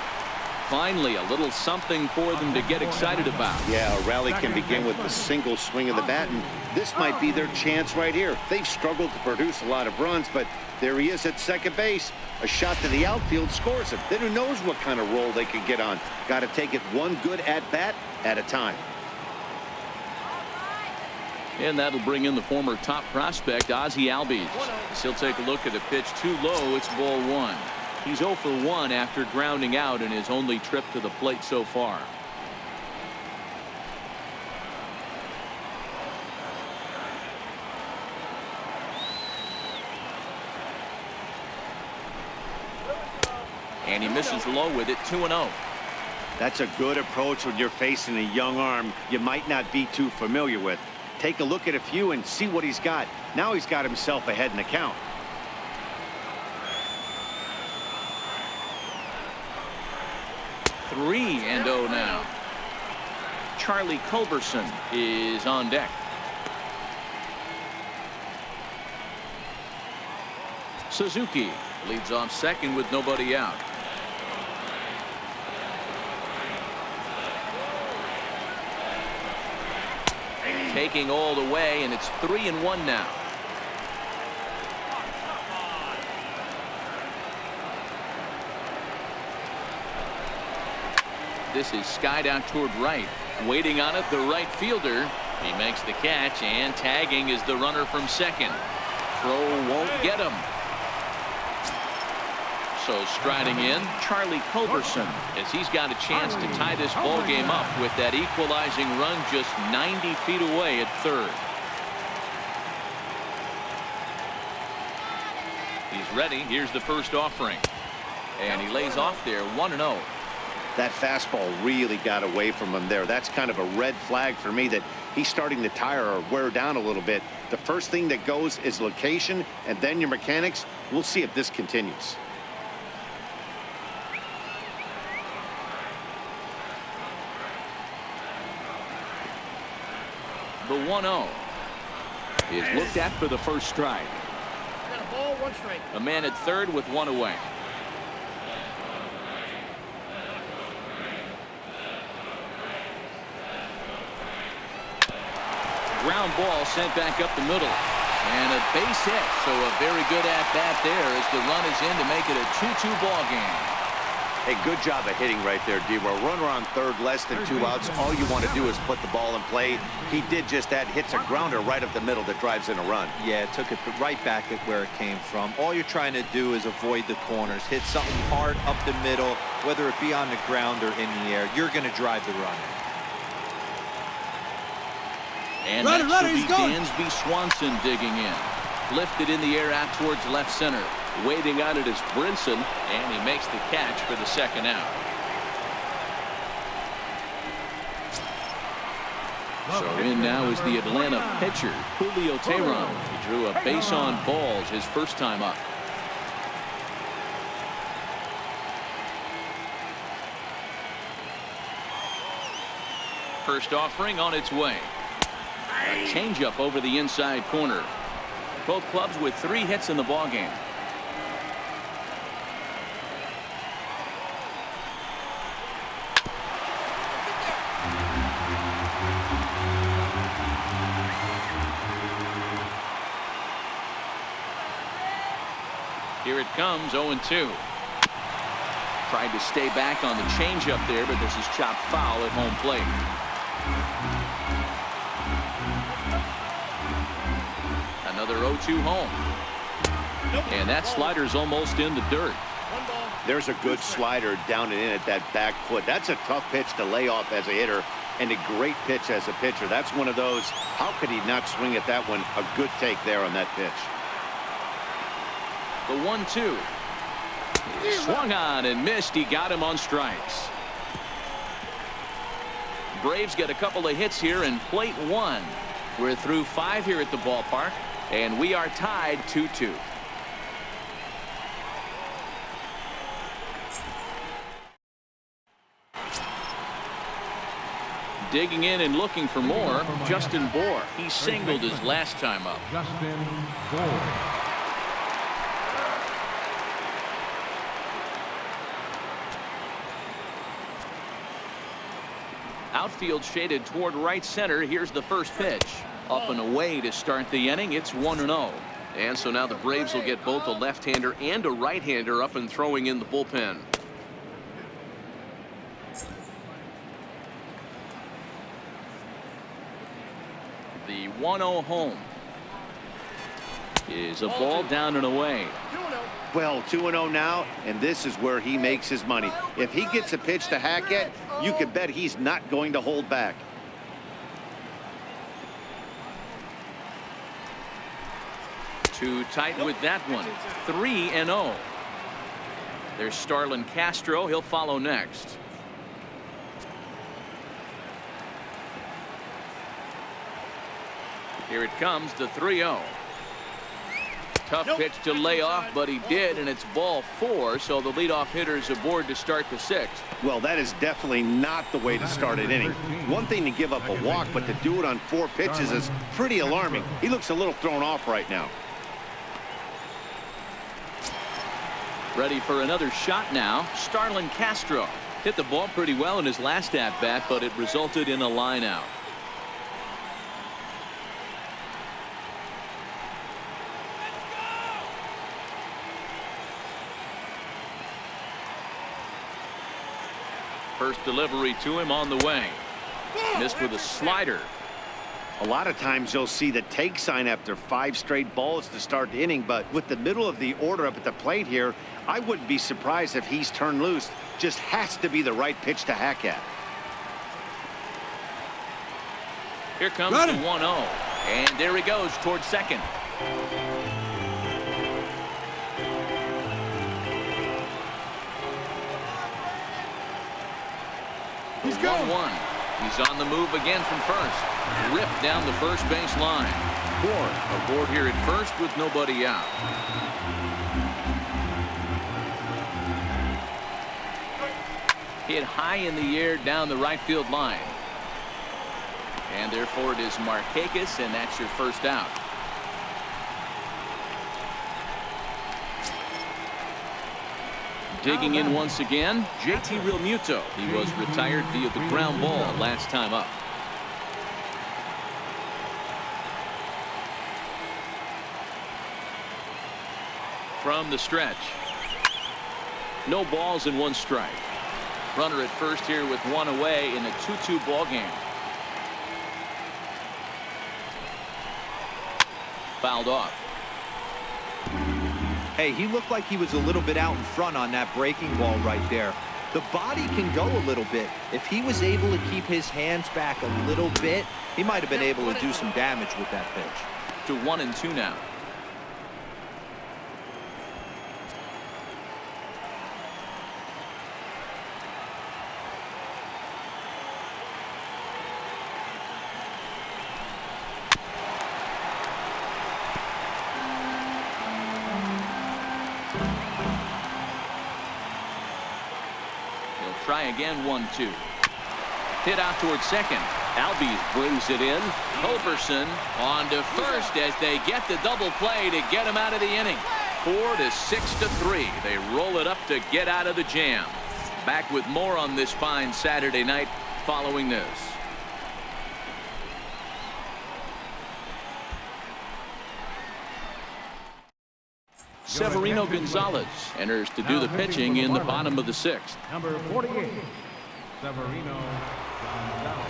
S1: Finally, a little something for them to get excited about.
S2: Yeah, a rally can begin with a single swing of the bat, and this might be their chance right here. They've struggled to produce a lot of runs, but there he is at second base. A shot to the outfield scores him. Then who knows what kind of roll they could get on. Got to take it one good at-bat at a time.
S1: And that'll bring in the former top prospect, Ozzie Albies. He'll take a look at a pitch too low. It's ball 1. He's 0 for 1 after grounding out in his only trip to the plate so far. And he misses low with it. 2-0.
S2: That's a good approach when you're facing a young arm you might not be too familiar with. Take a look at a few and see what he's got. Now he's got himself ahead in the count.
S1: 3-0 now. Charlie Culberson is on deck. Suzuki leads off second with nobody out. Taking all the way, and it's 3-1 now. This is skied out toward right. Waiting on it, the right fielder. He makes the catch, and tagging is the runner from second. Throw won't get him. So striding in, Charlie Culberson, as he's got a chance to tie this ball game up with that equalizing run just 90 feet away at third. He's ready. Here's the first offering. And he lays off there 1-0.
S2: That fastball really got away from him there. That's kind of a red flag for me that he's starting to tire or wear down a little bit. The first thing that goes is location and then your mechanics. We'll see if this continues.
S1: The 1-0 is looked at for the first strike.
S7: Got a ball, 1 strike.
S1: A man at third with 1 away. Ground ball sent back up the middle. And a base hit. So a very good at-bat there as the run is in to make it a 2-2 ball game.
S4: Hey, good job of hitting right there, D-Row. Runner on third, less than 2 outs. All you want to do is put the ball in play. He did just that. Hits a grounder right up the middle that drives in a run.
S5: Yeah, it took it right back at where it came from. All you're trying to do is avoid the corners. Hit something hard up the middle, whether it be on the ground or in the air. You're going to drive the run.
S1: And next will be Dansby Swanson digging in. Lifted in the air out towards left center. Waiting on it is Brinson, and he makes the catch for the second out. So in now is the Atlanta pitcher, Julio Teheran. He drew a base on balls his first time up. First offering on its way. A changeup over the inside corner. Both clubs with 3 hits in the ballgame. Here it comes, 0-2. Tried to stay back on the changeup there, but this is chopped foul at home plate. Another 0-2 home. And that slider's almost in the dirt.
S2: There's a good slider down and in at that back foot. That's a tough pitch to lay off as a hitter and a great pitch as a pitcher. That's one of those, how could he not swing at that one? A good take there on that pitch.
S1: The 1-2. Swung on and missed. He got him on strikes. Braves get a couple of hits here in plate 1. We're through 5 here at the ballpark, and we are tied 2-2. Digging in and looking for more, Justin Bour. He singled his last time up.
S3: Justin Bour.
S1: Outfield shaded toward right center. Here's the first pitch. Up and away to start the inning. It's 1-0. And so now the Braves will get both a left-hander and a right-hander up and throwing in the bullpen. The 1-0 home is a ball down and away.
S2: Well, 2-0 now, and this is where he makes his money. If he gets a pitch to hack at, you could bet he's not going to hold back.
S1: Too tight with that one. 3-0. There's Starlin Castro. He'll follow next. Here it comes, the 3-0. Tough pitch to lay off, but he did, and it's ball 4, so the leadoff hitter is aboard to start the 6th.
S2: Well, that is definitely not the way to start an inning. One thing to give up a walk, but to do it on 4 pitches is pretty alarming. He looks a little thrown off right now.
S1: Ready for another shot now. Starlin Castro hit the ball pretty well in his last at-bat, but it resulted in a line out. First delivery to him on the way. Missed with a slider.
S2: A lot of times you'll see the take sign after 5 straight balls to start the inning, but with the middle of the order up at the plate here, I wouldn't be surprised if he's turned loose. Just has to be the right pitch to hack at.
S1: Here comes the 1-0, and there he goes towards second. He's going. 1-1. He's on the move again from first. Ripped down the first base line. Bourne aboard here at first with nobody out. Hit high in the air down the right field line. And therefore it is Markakis, and that's your first out. Digging in once again, JT Realmuto. He was retired via the ground ball last time up. From the stretch. No balls and 1 strike. Runner at first here with 1 away in a 2-2 ball game. Fouled off.
S5: Hey, he looked like he was a little bit out in front on that breaking ball right there. The body can go a little bit. If he was able to keep his hands back a little bit, he might have been able to do some damage with that pitch.
S1: To 1-2 now. Try again, 1-2. Hit out towards second. Albies brings it in. Culberson on to first as they get the double play to get him out of the inning. 4-6-3. They roll it up to get out of the jam. Back with more on this fine Saturday night following this. Severino Gonzalez enters to do the pitching in the bottom of the 6th.
S3: Number 48, Severino Gonzalez.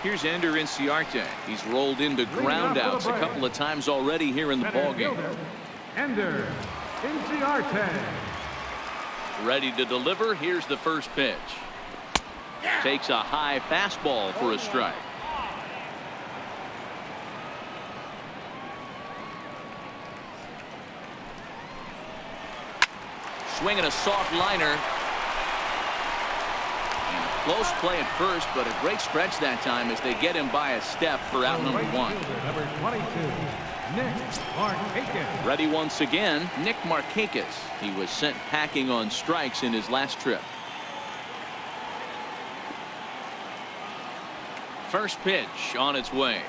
S1: Here's Ender Inciarte. He's rolled into groundouts a couple of times already here in the ballgame.
S3: Ender Inciarte.
S1: Ready to deliver. Here's the first pitch. Takes a high fastball for a strike. Swinging a soft liner. And a close play at first, but a great stretch that time as they get him by a step for out number 1.
S3: Number 22, Nick Markakis.
S1: Ready once again, Nick Markakis. He was sent packing on strikes in his last trip. First pitch on its way.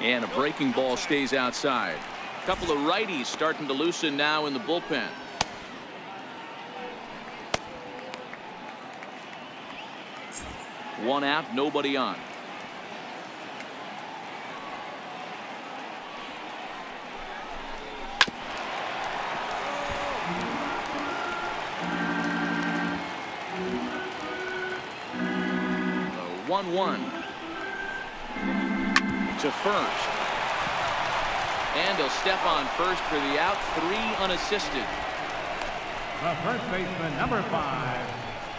S1: And a breaking ball stays outside. A couple of righties starting to loosen now in the bullpen. One out, nobody on. The 1-1 to first. And he'll step on first for the out. 3 unassisted.
S3: The first baseman, number 5,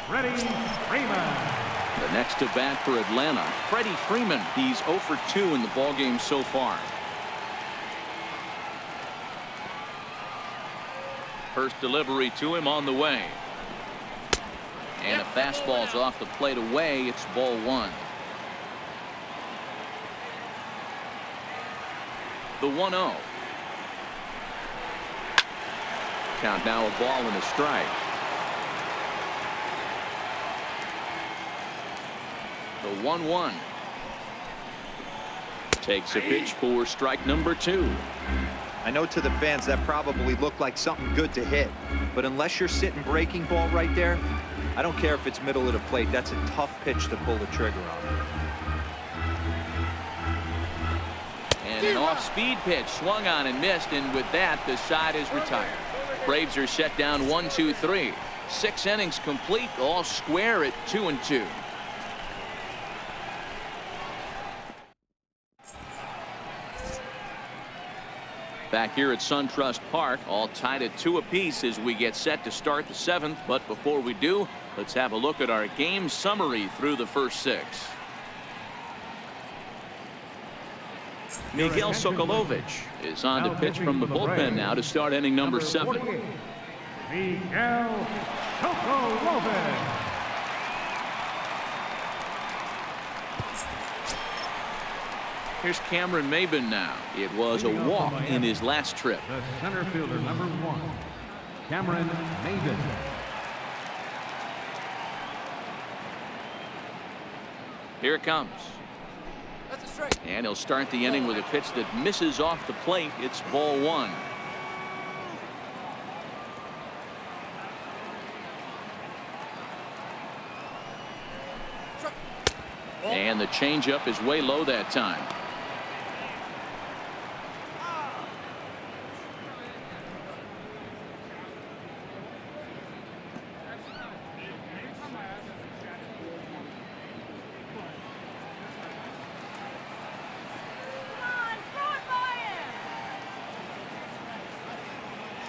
S3: Freddie Freeman.
S1: The next to bat for Atlanta, Freddie Freeman. He's 0 for 2 in the ballgame so far. First delivery to him on the way. And a Fastball's off the plate away. It's ball one. The 1-0. Count now, a ball and a strike. The 1-1. Takes a pitch for strike number 2.
S5: I know to the fans that probably looked like something good to hit, but unless you're sitting breaking ball right there, I don't care if it's middle of the plate. That's a tough pitch to pull the trigger on.
S1: And an off-speed pitch swung on and missed, and with that, the side is retired. Braves are set down 1-2-3. 6 innings complete, all square at 2-2. Back here at SunTrust Park, all tied at 2 apiece as we get set to start the 7th. But before we do, let's have a look at our game summary through the first 6. Miguel Sokolovich is on to pitch from the bullpen now to start inning number 7.
S3: Miguel Sokolovich.
S1: Here's Cameron Maben now. It was a walk in his last trip.
S3: The center fielder, number 1, Cameron Maben.
S1: Here it comes.
S7: That's a strike.
S1: And he'll start the inning with a pitch that misses off the plate. It's ball 1. And the changeup is way low that time.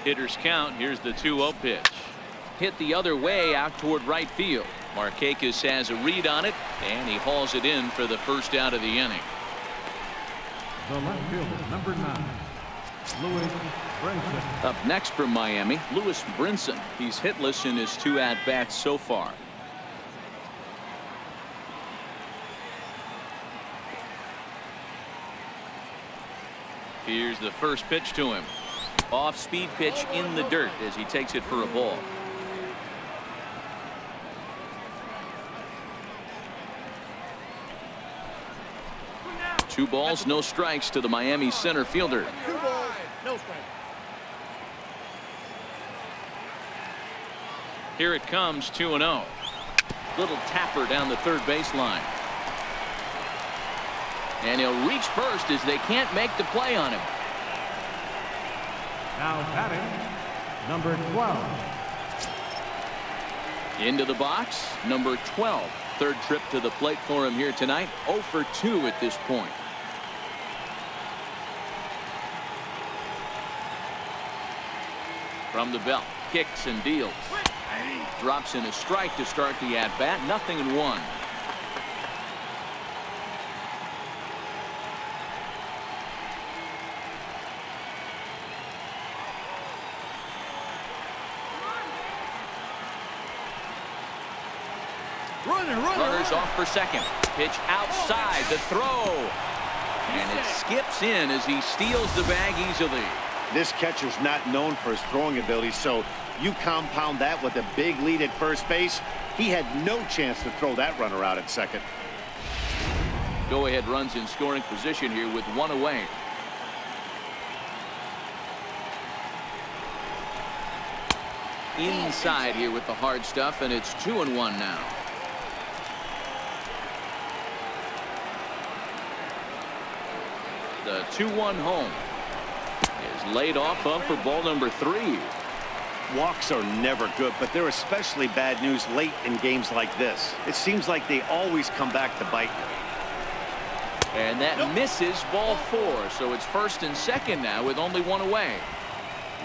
S1: Hitters count. Here's the 2-0 pitch. Hit the other way out toward right field. Markakis has a read on it, and he hauls it in for the first out of the inning.
S3: The left fielder, number 9, Louis Brinson.
S1: Up next from Miami, Louis Brinson. He's hitless in his 2 at-bats so far. Here's the first pitch to him. Off-speed pitch in the dirt as he takes it for a ball. Two balls, no strikes to the Miami center fielder.
S7: 2 balls, no strike.
S1: Here it comes, 2-0. Little tapper down the third baseline. And he'll reach first as they can't make the play on him.
S3: Now batting, number 12.
S1: Into the box, number 12. Third trip to the plate for him here tonight. 0 for 2 at this point. From the belt, kicks and deals. Drops in a strike to start the at-bat. 0-1. Runners off for second. Pitch outside, the throw. And it skips in as he steals the bag easily.
S2: This catcher's not known for his throwing ability, so you compound that with a big lead at first base. He had no chance to throw that runner out at second.
S1: Go-ahead runs in scoring position here with 1 away. Inside here with the hard stuff, and it's 2-1 now. The 2-1 home is laid off up for ball number 3.
S2: Walks are never good, but they're especially bad news late in games like this. It seems like they always come back to bite you.
S1: And that misses ball 4, so it's first and second now with only 1 away.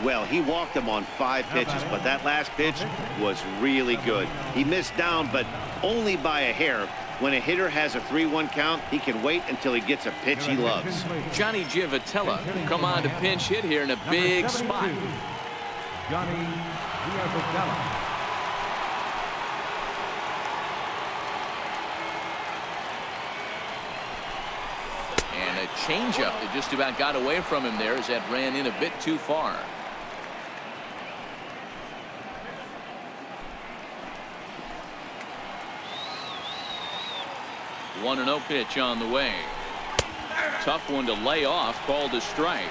S2: Well, he walked him on 5 pitches, but that last pitch was really good. He missed down, but only by a hair. When a hitter has a 3-1 count, he can wait until he gets a pitch he loves.
S1: Johnny Giavotella will come on to pinch hit here in a big spot.
S3: Johnny Giavotella.
S1: changeup that just about got away from him there as that ran in a bit too far. 1-0 pitch on the way. Tough one to lay off, called a strike.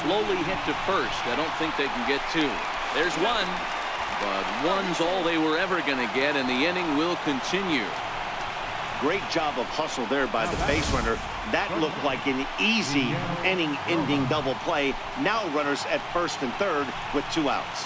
S1: Slowly hit to first. I don't think they can get two. There's one, but one's all they were ever going to get, and the inning will continue.
S2: Great job of hustle there by the base runner. That looked like an easy inning-ending double play. Now runners at first and third with 2 outs.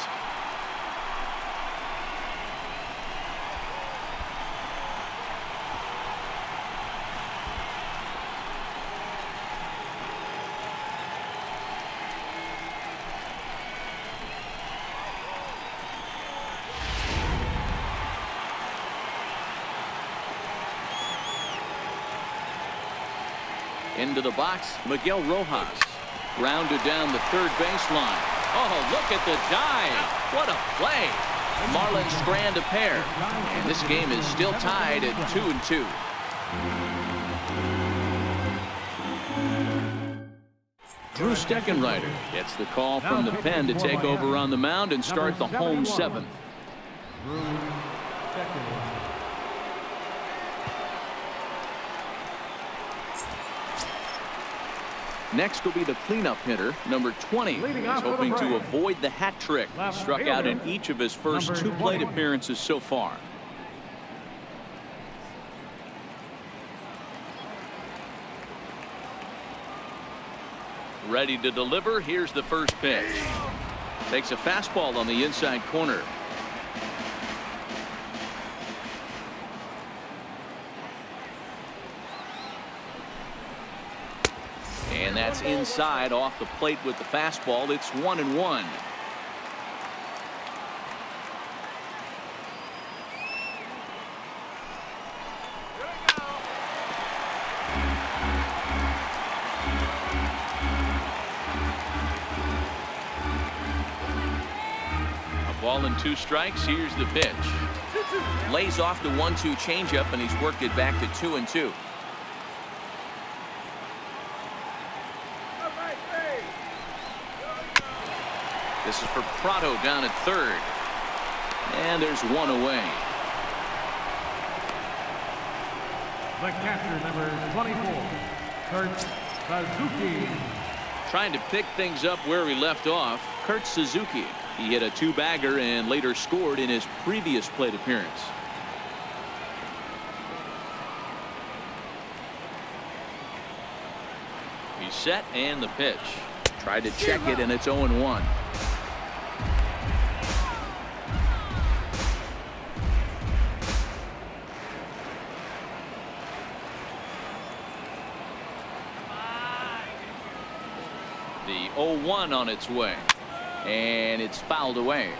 S1: Into the box, Miguel Rojas. Grounded down the third baseline. Oh, look at the dive. What a play. The Marlins strand a pair. And this game is still tied at 2-2. Drew Steckenrider gets the call from the pen to take over on the mound and start the home 7th. Next will be the cleanup hitter, number 20. He's hoping to avoid the hat trick. He struck out in each of his first 2 plate appearances so far. Ready to deliver. Here's the first pitch. Takes a fastball on the inside corner. And that's inside off the plate with the fastball. It's 1-1. A ball and 2 strikes. Here's the pitch. Lays off the 1-2 changeup, and he's worked it back to 2-2. This is for Prado down at third. And there's 1 away.
S3: The catcher, number 24, Kurt Suzuki.
S1: Trying to pick things up where he left off, Kurt Suzuki. He hit a 2-bagger and later scored in his previous plate appearance. He's set, and the pitch. Tried to check it, and it's 0-1. The 0-1 on its way, and it's fouled away.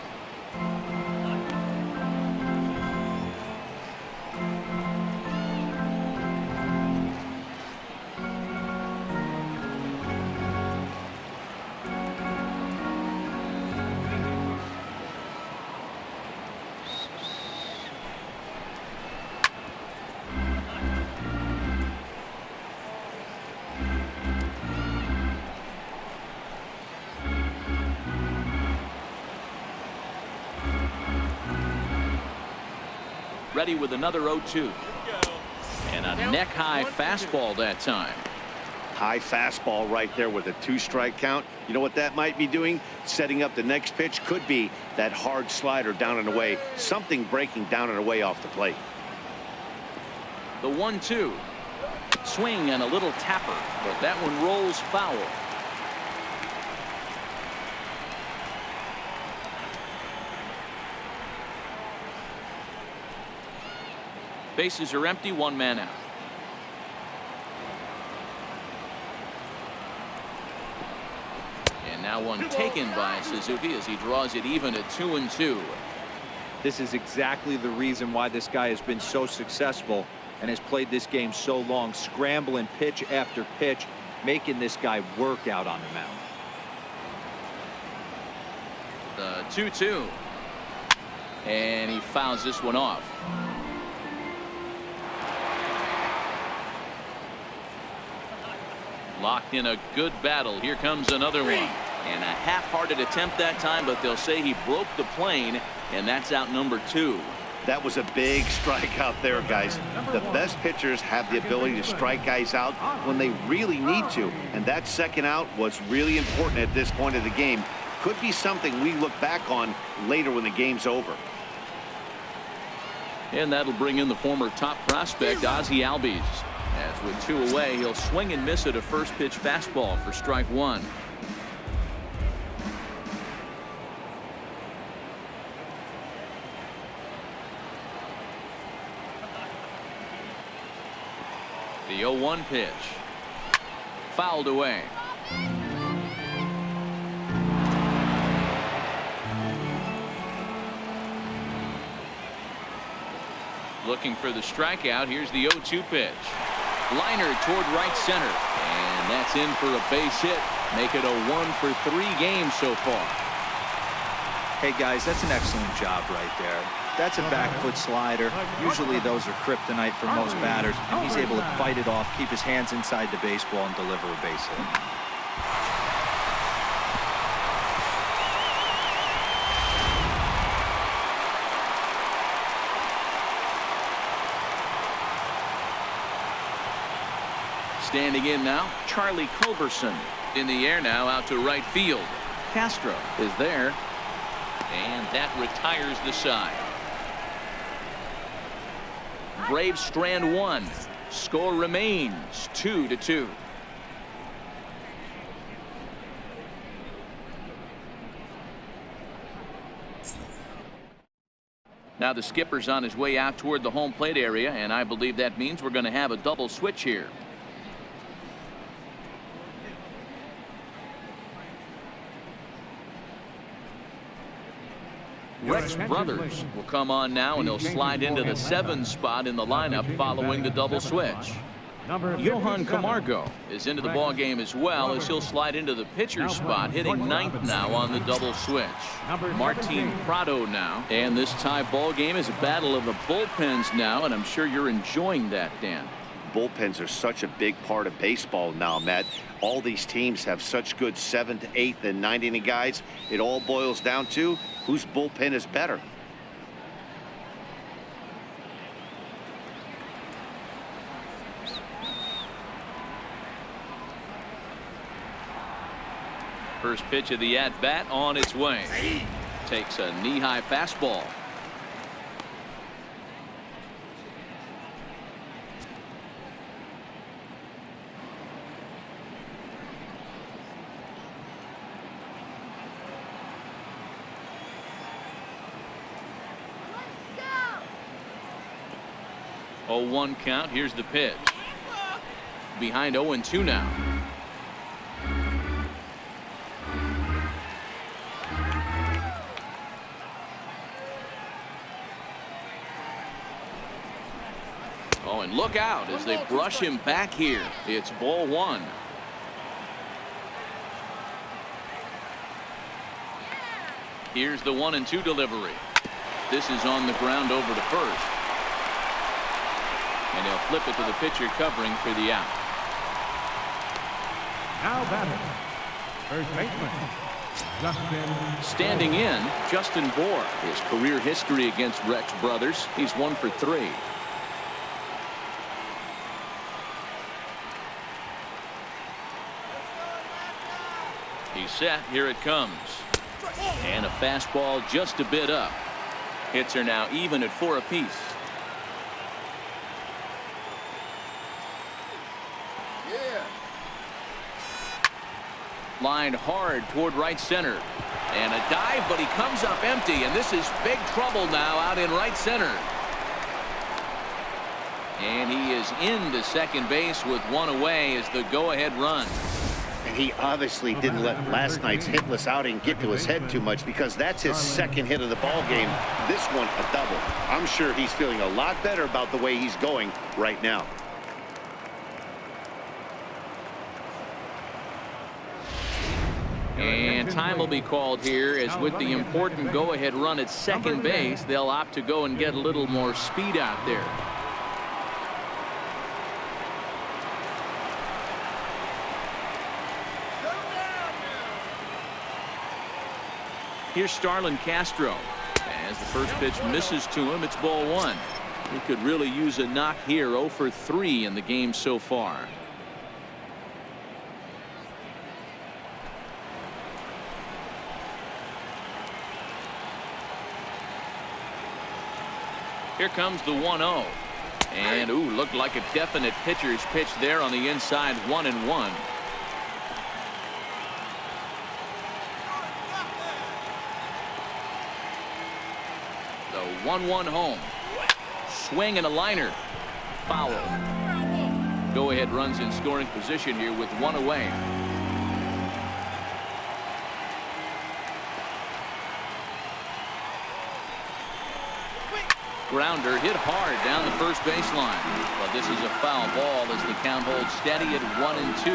S1: Ready with another 0-2. And a neck-high fastball that time.
S2: High fastball right there with a 2-strike count. You know what that might be doing? Setting up the next pitch. Could be that hard slider down and away. Something breaking down and away off the plate.
S1: The 1-2. Swing and a little tapper, but that one rolls foul. Bases are empty, 1 man out. Now one taken by Suzuki as he draws it even at 2-2.
S5: This is exactly the reason why this guy has been so successful and has played this game so long, scrambling pitch after pitch, making this guy work out on the mound.
S1: The 2-2. And he fouls this one off. Locked in a good battle. Here comes another one. And a half-hearted attempt that time, but they'll say he broke the plane, and that's out number 2.
S2: That was a big strikeout there, guys. The best pitchers have the ability to strike guys out when they really need to. And that second out was really important at this point of the game. Could be something we look back on later when the game's over.
S1: And that'll bring in the former top prospect, Ozzie Albies. As with 2 away, he'll swing and miss at a first pitch fastball for strike 1. The 0-1 pitch. Fouled away. Looking for the strikeout. Here's the 0-2 pitch. Liner toward right center. And that's in for a base hit. Make it a 1 for 3 games so far.
S5: Hey, guys, that's an excellent job right there. That's a back foot slider. Usually those are kryptonite for most batters, and he's able to fight it off, keep his hands inside the baseball, and deliver a base hit.
S1: Standing in now, Charlie Culberson. In the air now, out to right field. Castro is there, and that retires the side. Braves strand 1. Score remains 2-2. Now the skipper's on his way out toward the home plate area, and I believe that means we're going to have a double switch here. Rex Brothers will come on now, and he'll slide into the 7 spot in the lineup following the double switch. Johan Camargo is into the ball game as well, as he'll slide into the pitcher spot, hitting 9th now on the double switch. Martin Prado now, and this tie ball game is a battle of the bullpens now, and I'm sure you're enjoying that, Dan.
S2: Bullpens are such a big part of baseball now, Matt. All these teams have such good 7th, 8th, and 9th inning guys. It all boils down to whose bullpen is better.
S1: First pitch of the at-bat on its way. Takes a knee-high fastball. Oh, 0-1 count. Here's the pitch. Behind 0-2 now. Oh, and look out as they brush him back here. It's ball 1. Here's the 1-2 delivery. This is on the ground over to first. And he'll flip it to the pitcher covering for the out.
S3: Now batting, first baseman, Justin.
S1: Standing in, Justin Bohr. His career history against Rex Brothers, he's 1 for 3. He's set. Here it comes. And a fastball just a bit up. Hits are now even at 4 apiece. Lined hard toward right center. And a dive, but he comes up empty, and this is big trouble now out in right center. And he is into second base with 1 away as the go-ahead run.
S2: And he obviously didn't let last night's hitless outing get to his head too much, because that's his second hit of the ball game. This one a double. I'm sure he's feeling a lot better about the way he's going right now.
S1: And time will be called here, as with the important go-ahead run at second base, they'll opt to go and get a little more speed out there. Here's Starlin Castro. As the first pitch misses to him, it's ball one. He could really use a knock here. 0 for 3 in the game so far. Here comes the 1-0. And, ooh, looked like a definite pitcher's pitch there on the inside. 1-1. The 1-1 home. Swing and a liner. Foul. Go-ahead runs in scoring position here with one away. Grounder hit hard down the first baseline. But this is a foul ball as the count holds steady at 1-2.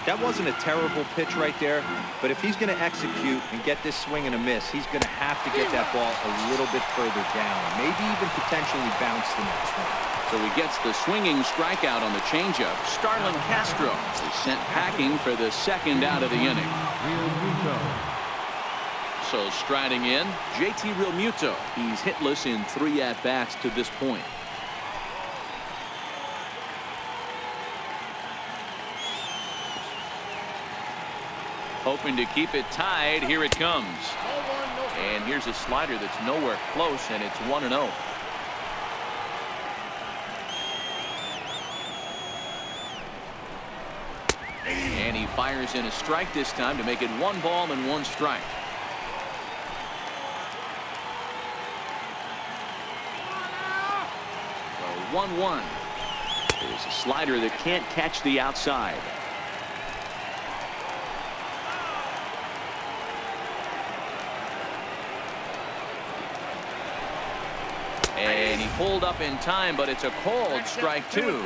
S5: That wasn't a terrible pitch right there, but if he's going to execute and get this swing and a miss, he's going to have to get that ball a little bit further down, maybe even potentially bounce the next one.
S1: So he gets the swinging strikeout on the changeup. Starlin Castro is sent packing for the second out of the inning. So striding in, JT Realmuto. He's hitless in 3 at-bats to this point. Hoping to keep it tied. Here it comes. And here's a slider that's nowhere close, and it's 1-0. And he fires in a strike this time to make it 1 ball and 1 strike. So 1-1. There's a slider that can't catch the outside. And he pulled up in time, but it's a called strike 2.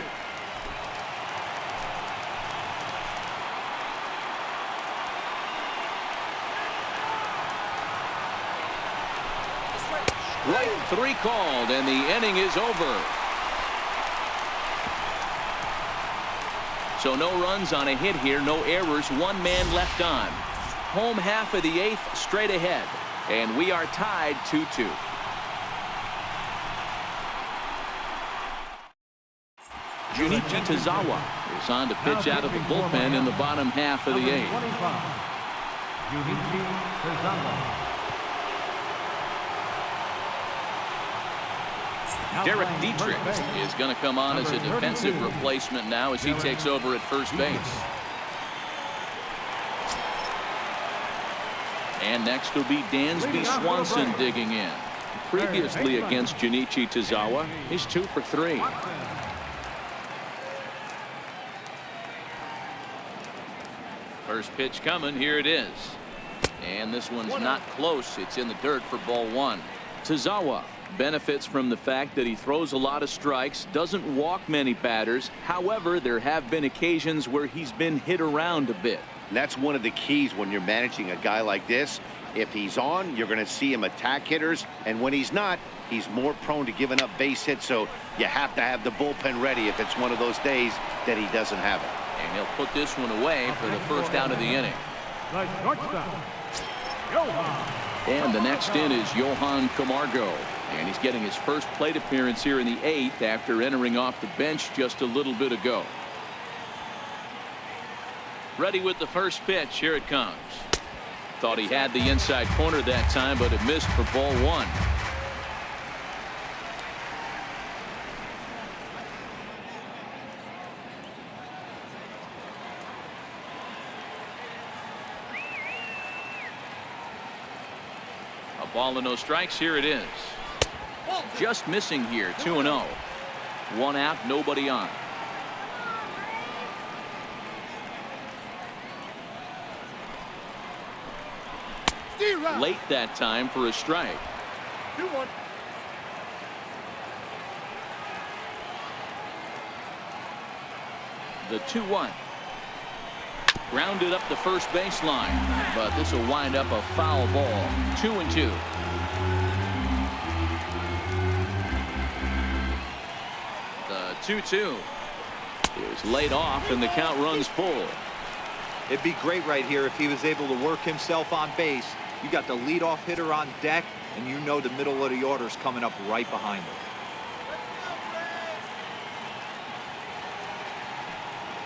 S1: Strike 3 called, and the inning is over. So no runs on a hit here, no errors, 1 man left on. Home half of the 8th straight ahead, and we are tied 2-2. Junichi Tazawa is on to pitch out of the bullpen in the bottom half of the 8th.
S3: Junichi Tazawa.
S1: Derek Dietrich is going to come on as a defensive replacement now as he takes over at first base. And next will be Dansby Swanson digging in. Previously against Junichi Tazawa, he's 2 for 3. First pitch coming. Here it is. And this one's not close. It's in the dirt for ball 1. Tazawa benefits from the fact that he throws a lot of strikes, doesn't walk many batters. However, there have been occasions where he's been hit around a bit.
S2: And that's one of the keys when you're managing a guy like this. If he's on, you're going to see him attack hitters, and when he's not, he's more prone to giving up base hits, so you have to have the bullpen ready if it's one of those days that he doesn't have it.
S1: And he'll put this one away for the first out of the inning.
S3: The shortstop, Johan.
S1: And the next in is Johan Camargo. And he's getting his first plate appearance here in the 8th after entering off the bench just a little bit ago. Ready with the first pitch. Here it comes. Thought he had the inside corner that time, but it missed for ball 1. A ball and no strikes. Here it is. Just missing here. 2-0. 1 out, nobody on. late that time for a strike.
S7: 2-1.
S1: The 2-1. Grounded up the first baseline, but this will wind up a foul ball. 2-2. The 2-2 is laid off, and the count runs full.
S5: It'd be great right here if he was able to work himself on base. You got the leadoff hitter on deck, and you know the middle of the order is coming up right behind him.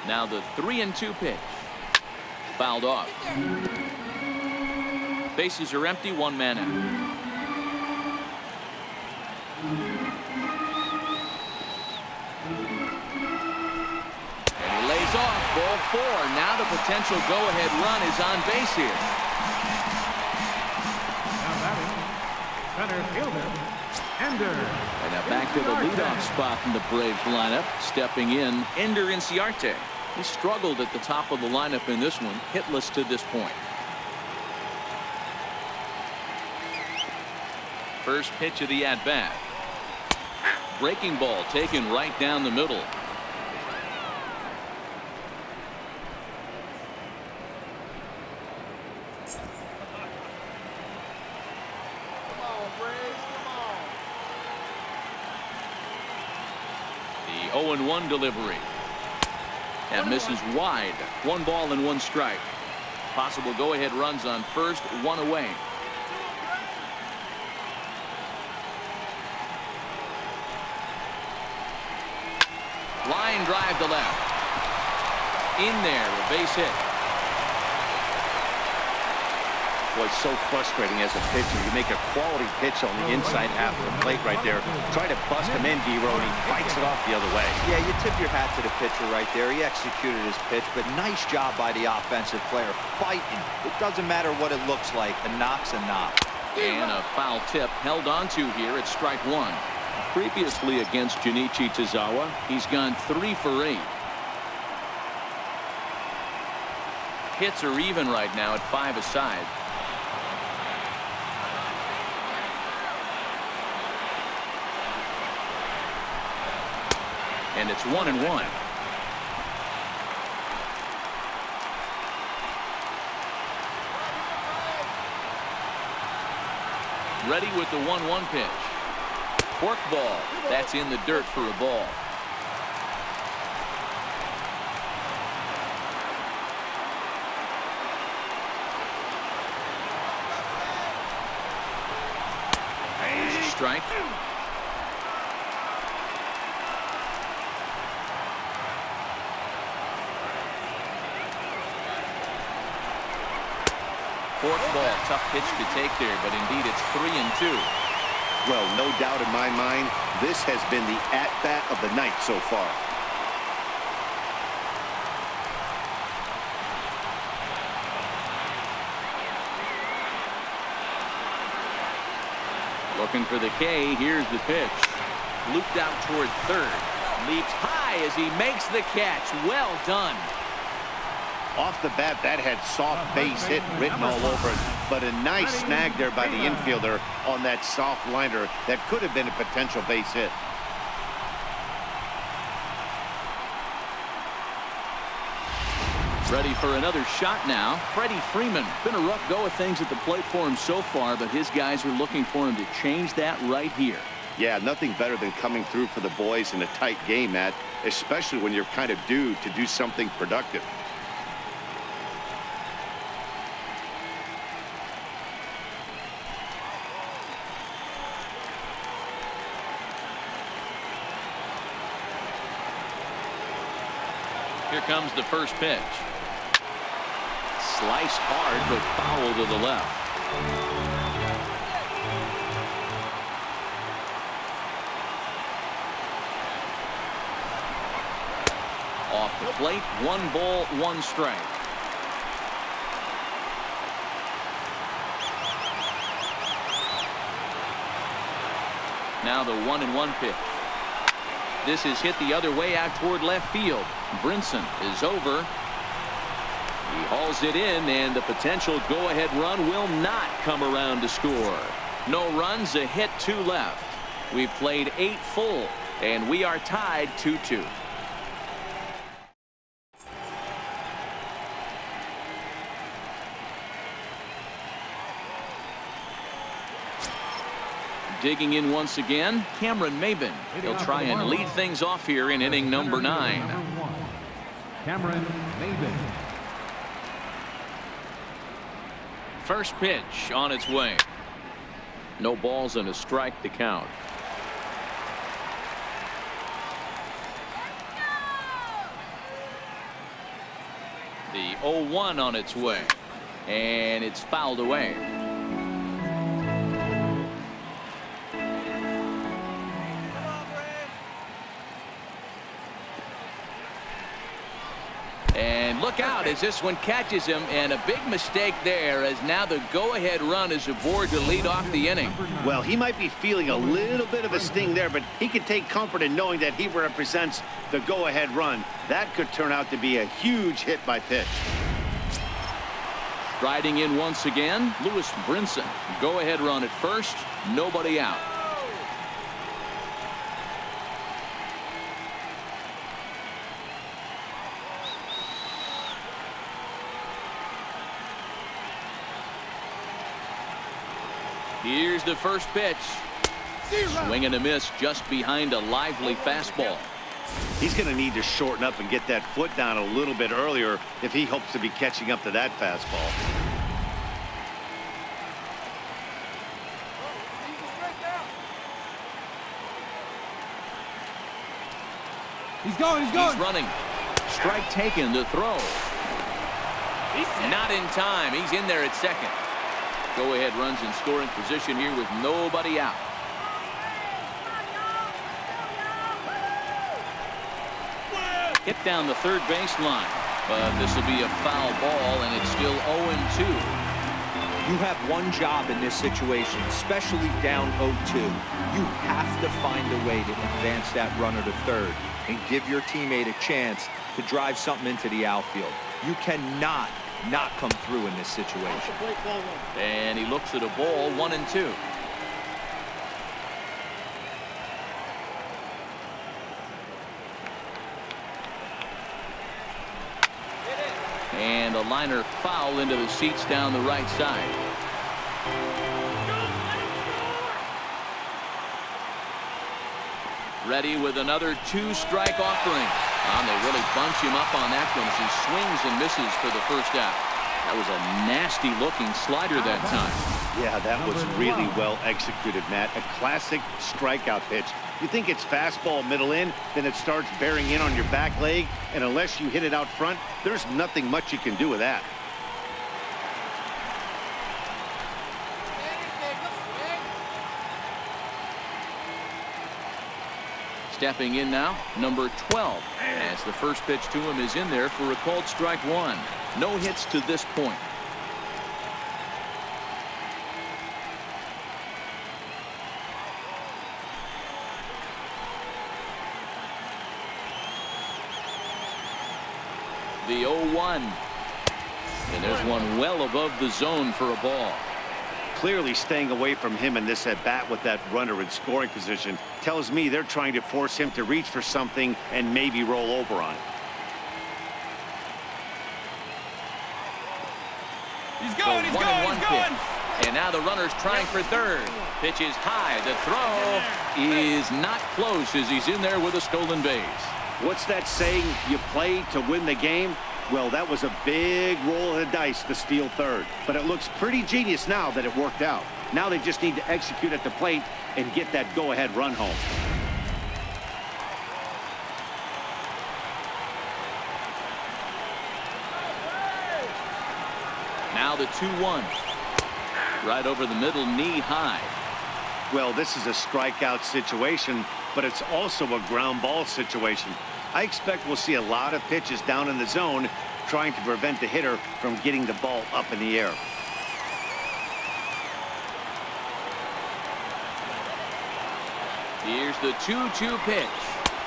S1: Now the 3-2 pitch. Fouled off. Bases are empty, one man out. And he lays off, ball 4. Now the potential go-ahead run is on base here.
S3: Now batting, center fielder, Ender.
S1: And now back to the leadoff spot in the Braves lineup. Stepping in, Ender Inciarte. He struggled at the top of the lineup in this one, hitless to this point. First pitch of the at-bat. Breaking ball taken right down the middle.
S6: Come on, Braves, come on.
S1: The 0-1 delivery. And misses wide. 1 ball and 1 strike. Possible go-ahead runs on first, 1 away. Line drive to left. In there, a base hit.
S2: Was so frustrating as a pitcher. You make a quality pitch on the inside half of the plate right there. Try to bust him in, D-Row, and he fights it off the other way.
S5: Yeah, you tip your hat to the pitcher right there. He executed his pitch, but nice job by the offensive player fighting. It doesn't matter what it looks like. A knock's a knock.
S1: And a foul tip held onto here at strike 1. Previously against Junichi Tozawa, he's gone 3 for 8. Hits are even right now at 5 aside. And it's 1-1. Ready with the 1-1 pitch. Fork ball. That's in the dirt for a ball. Strike. Fourth ball, tough pitch to take there, but indeed it's 3-2.
S2: Well, no doubt in my mind, this has been the at-bat of the night so far.
S1: Looking for the K. Here's the pitch. Looped out toward third. Leaps high as he makes the catch. Well done.
S2: Off the bat, that had soft base hit written all over it, but a nice snag there by the infielder on that soft liner that could have been a potential base hit.
S1: Ready for another shot now. Freddie Freeman. Been a rough go of things at the plate for him so far, but his guys are looking for him to change that right here.
S2: Yeah, nothing better than coming through for the boys in a tight game, Matt, especially when you're kind of due to do something productive.
S1: Here comes the first pitch. Slice hard, but foul to the left. Off the plate, 1 ball, 1 strike. Now the 1-1 pitch. This is hit the other way out toward left field. Brinson is over. He hauls it in, and the potential go-ahead run will not come around to score. No runs, a hit, 2 left. We've played 8 full, and we are tied 2-2. Digging in once again, Cameron Maben. He'll try and lead things off here in inning number 9.
S3: Cameron Maben.
S1: First pitch on its way. No balls and a strike to count. The 0-1 on its way, and it's fouled away. And look out as this one catches him, and a big mistake there as now the go-ahead run is aboard to lead off the inning.
S2: Well, he might be feeling a little bit of a sting there, but he can take comfort in knowing that he represents the go-ahead run. That could turn out to be a huge hit by pitch.
S1: Striding in once again, Lewis Brinson. Go-ahead run at first, nobody out. Here's the first pitch. Swing and a miss just behind a lively fastball.
S2: He's going to need to shorten up and get that foot down a little bit earlier if he hopes to be catching up to that fastball.
S3: He's going.
S1: He's running. Strike taken to throw. Not in time. He's in there at second. Go-ahead runs in scoring position here with nobody out. Hit down the third baseline, but this will be a foul ball, and it's still 0-2.
S5: You have one job in this situation, especially down 0-2. You have to find a way to advance that runner to third and give your teammate a chance to drive something into the outfield. You cannot not come through in this situation.
S1: And he looks at a ball, 1-2. And a liner foul into the seats down the right side. Ready with another 2-strike offering. They really bunch him up on that one as he swings and misses for the first out. That was a nasty looking slider that time.
S2: Yeah, that was really well executed, Matt. A classic strikeout pitch. You think it's fastball middle in, then it starts bearing in on your back leg, and unless you hit it out front, there's nothing much you can do with that.
S1: Stepping in now, number 12, as the first pitch to him is in there for a called strike 1. No hits to this point. The 0-1. And there's one well above the zone for a ball.
S2: Clearly staying away from him in this at-bat with that runner in scoring position tells me they're trying to force him to reach for something and maybe roll over on it.
S6: He's going.
S1: And now the runner's trying for third. Pitch is high. The throw is not close as he's in there with a stolen base.
S2: What's that saying? You play to win the game? Well, that was a big roll of the dice to steal third. But it looks pretty genius now that it worked out. Now they just need to execute at the plate and get that go-ahead run home.
S1: Now the 2-1. Right over the middle, knee high.
S2: Well, this is a strikeout situation, but it's also a ground ball situation. I expect we'll see a lot of pitches down in the zone trying to prevent the hitter from getting the ball up in the air.
S1: Here's the 2-2 pitch.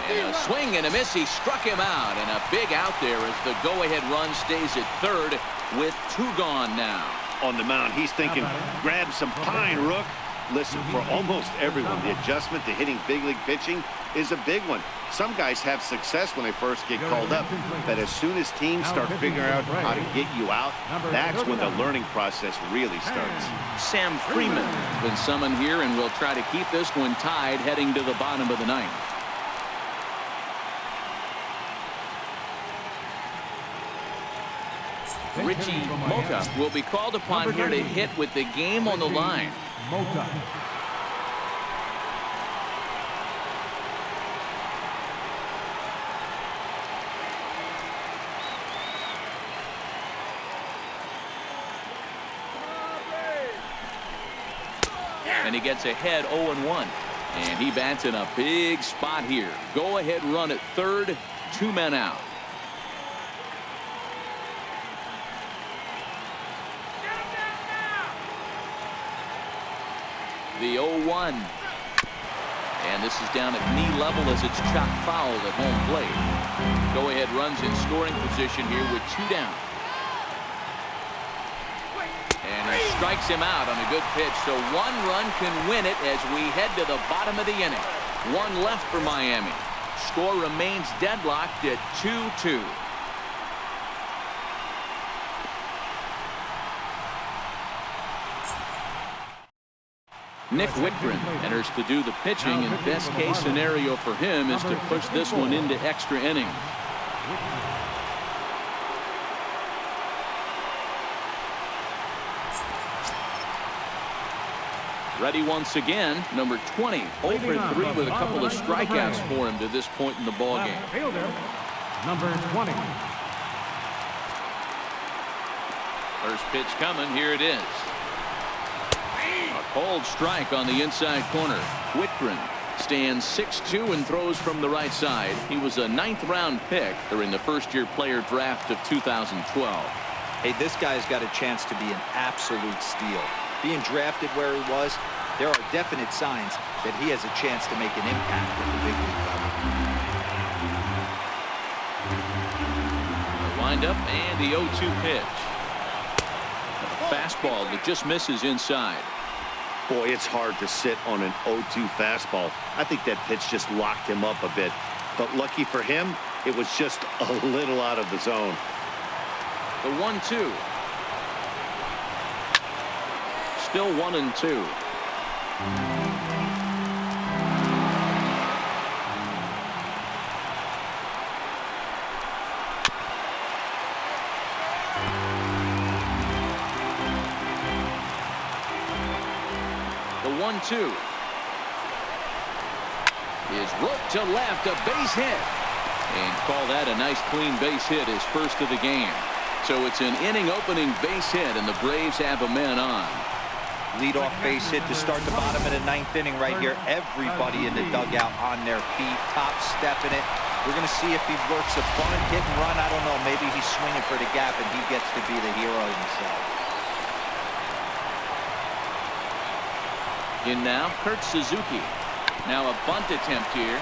S1: And a swing and a miss. He struck him out. And a big out there as the go-ahead run stays at third with 2 gone now.
S2: On the mound, he's thinking, grab some pine, Rook. Listen, for almost everyone, the adjustment to hitting big league pitching is a big one. Some guys have success when they first get called up, but as soon as teams start figuring out how to get you out, that's when the learning process really starts.
S1: Sam Freeman has been summoned here and will try to keep this one tied heading to the bottom of the ninth. Richie Mota will be called upon here to hit with the game on the line.
S3: Mota.
S1: And he gets ahead 0-1. And he bats in a big spot here. Go ahead run at third, 2 men out. The 0-1. And this is down at knee level as it's chopped foul at home plate. Go ahead runs in scoring position here with 2 down. And he strikes him out on a good pitch, so 1 run can win it as we head to the bottom of the inning. 1 left for Miami. Score remains deadlocked at 2-2. Nick Whitgren enters to do the pitching, and best case scenario for him is to push this one into extra innings. Ready once again, number 20, 0 for 3 with a couple of strikeouts for him to this point in the ballgame.
S3: Fielder, number 20.
S1: First pitch coming, here it is. A cold strike on the inside corner. Whitgren stands 6'2" and throws from the right side. He was a 9th round pick during the first-year player draft of 2012.
S5: Hey, this guy's got a chance to be an absolute steal. Being drafted where he was, there are definite signs that he has a chance to make an impact at the big league level.
S1: The windup and the 0-2 pitch. A fastball that just misses inside.
S2: Boy, it's hard to sit on an 0-2 fastball. I think that pitch just locked him up a bit. But lucky for him, it was just a little out of the zone.
S1: The 1-2. Still 1-2. The 1-2 is roped to left, a base hit, and call that a nice clean base hit, his first of the game. So it's an inning-opening base hit, and the Braves have a man on.
S5: Leadoff base hit to start the bottom of the 9th inning right here. Everybody in the dugout on their feet, top stepping it. We're going to see if he works a bunt, hit and run. I don't know. Maybe he's swinging for the gap, and he gets to be the hero himself.
S1: In now, Kurt Suzuki. Now a bunt attempt here,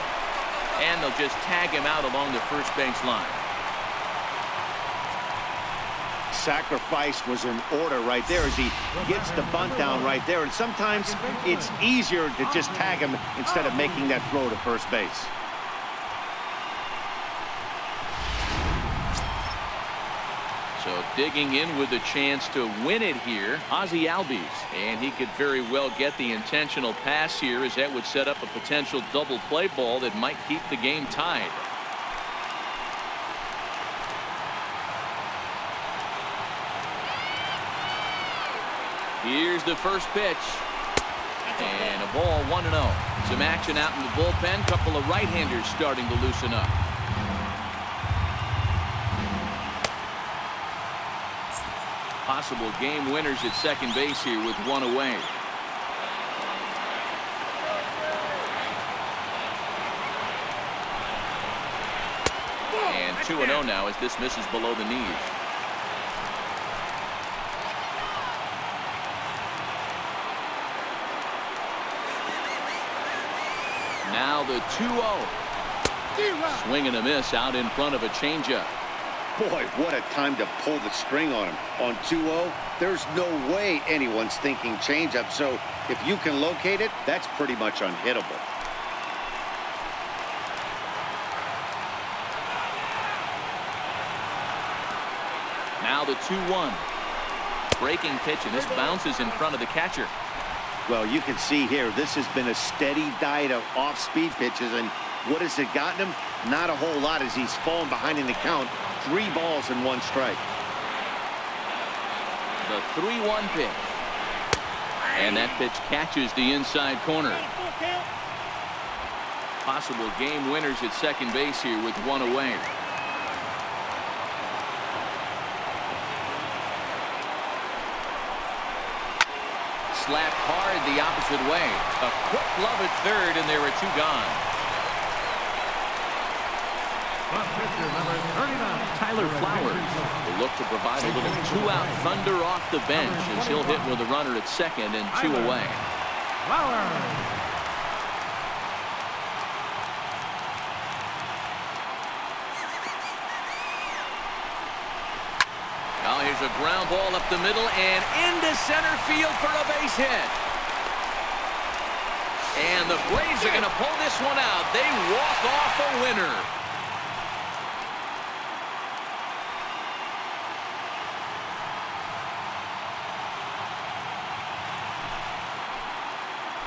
S1: and they'll just tag him out along the first base line.
S2: Sacrifice was in order right there as he gets the bunt down right there. And sometimes it's easier to just tag him instead of making that throw to first base.
S1: So digging in with a chance to win it here, Ozzie Albies. And he could very well get the intentional pass here, as that would set up a potential double play ball that might keep the game tied. Here's the first pitch. And a ball 1-0. Some action out in the bullpen. Couple of right-handers starting to loosen up. Possible game winners at second base here with 1 away. And 2-0 now as this misses below the knees. Now the 2-0. Swing and a miss out in front of a changeup.
S2: Boy, what a time to pull the string on him. On 2-0, there's no way anyone's thinking changeup. So if you can locate it, that's pretty much unhittable.
S1: Now the 2-1. Breaking pitch, and this bounces in front of the catcher.
S2: Well, you can see here, this has been a steady diet of off-speed pitches, and what has it gotten him? Not a whole lot as he's fallen behind in the count. 3 balls and 1 strike.
S1: The 3-1 pitch. And that pitch catches the inside corner. Possible game winners at second base here with 1 away. Slapped hard the opposite way. A quick glove at third, and there are 2 gone. Tyler Flowers will look to provide a little 2-out thunder off the bench as he'll hit with a runner at second and 2 away. Now here's a ground ball up the middle and into center field for a base hit. And the Braves are going to pull this one out. They walk off a winner.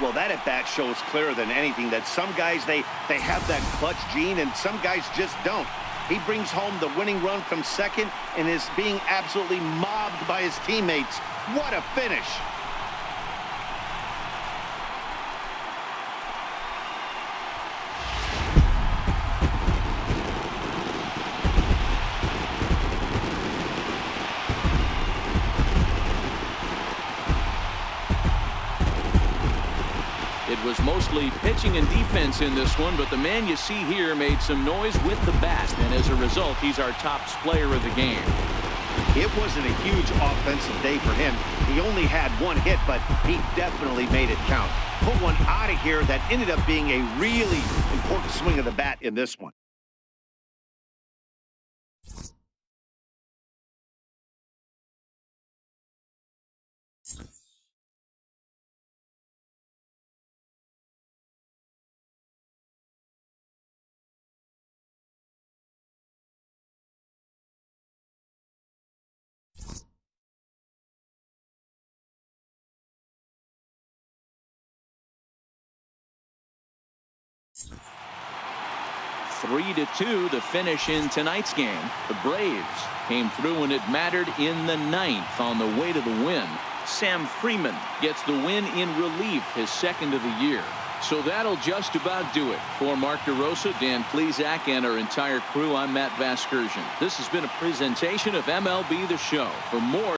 S2: Well, that at-bat shows clearer than anything that some guys, they have that clutch gene, and some guys just don't. He brings home the winning run from second and is being absolutely mobbed by his teammates. What a finish.
S1: It was mostly pitching and defense in this one, but the man you see here made some noise with the bat, and as a result, he's our top player of the game.
S2: It wasn't a huge offensive day for him. He only had 1 hit, but he definitely made it count. Put one out of here that ended up being a really important swing of the bat in this one.
S1: Three to 2 the finish in tonight's game. The Braves came through when it mattered in the 9th on the way to the win. Sam Freeman gets the win in relief, his 2nd of the year. So that'll just about do it. For Mark DeRosa, Dan Plesac, and our entire crew, I'm Matt Vasgersian. This has been a presentation of MLB The Show. For more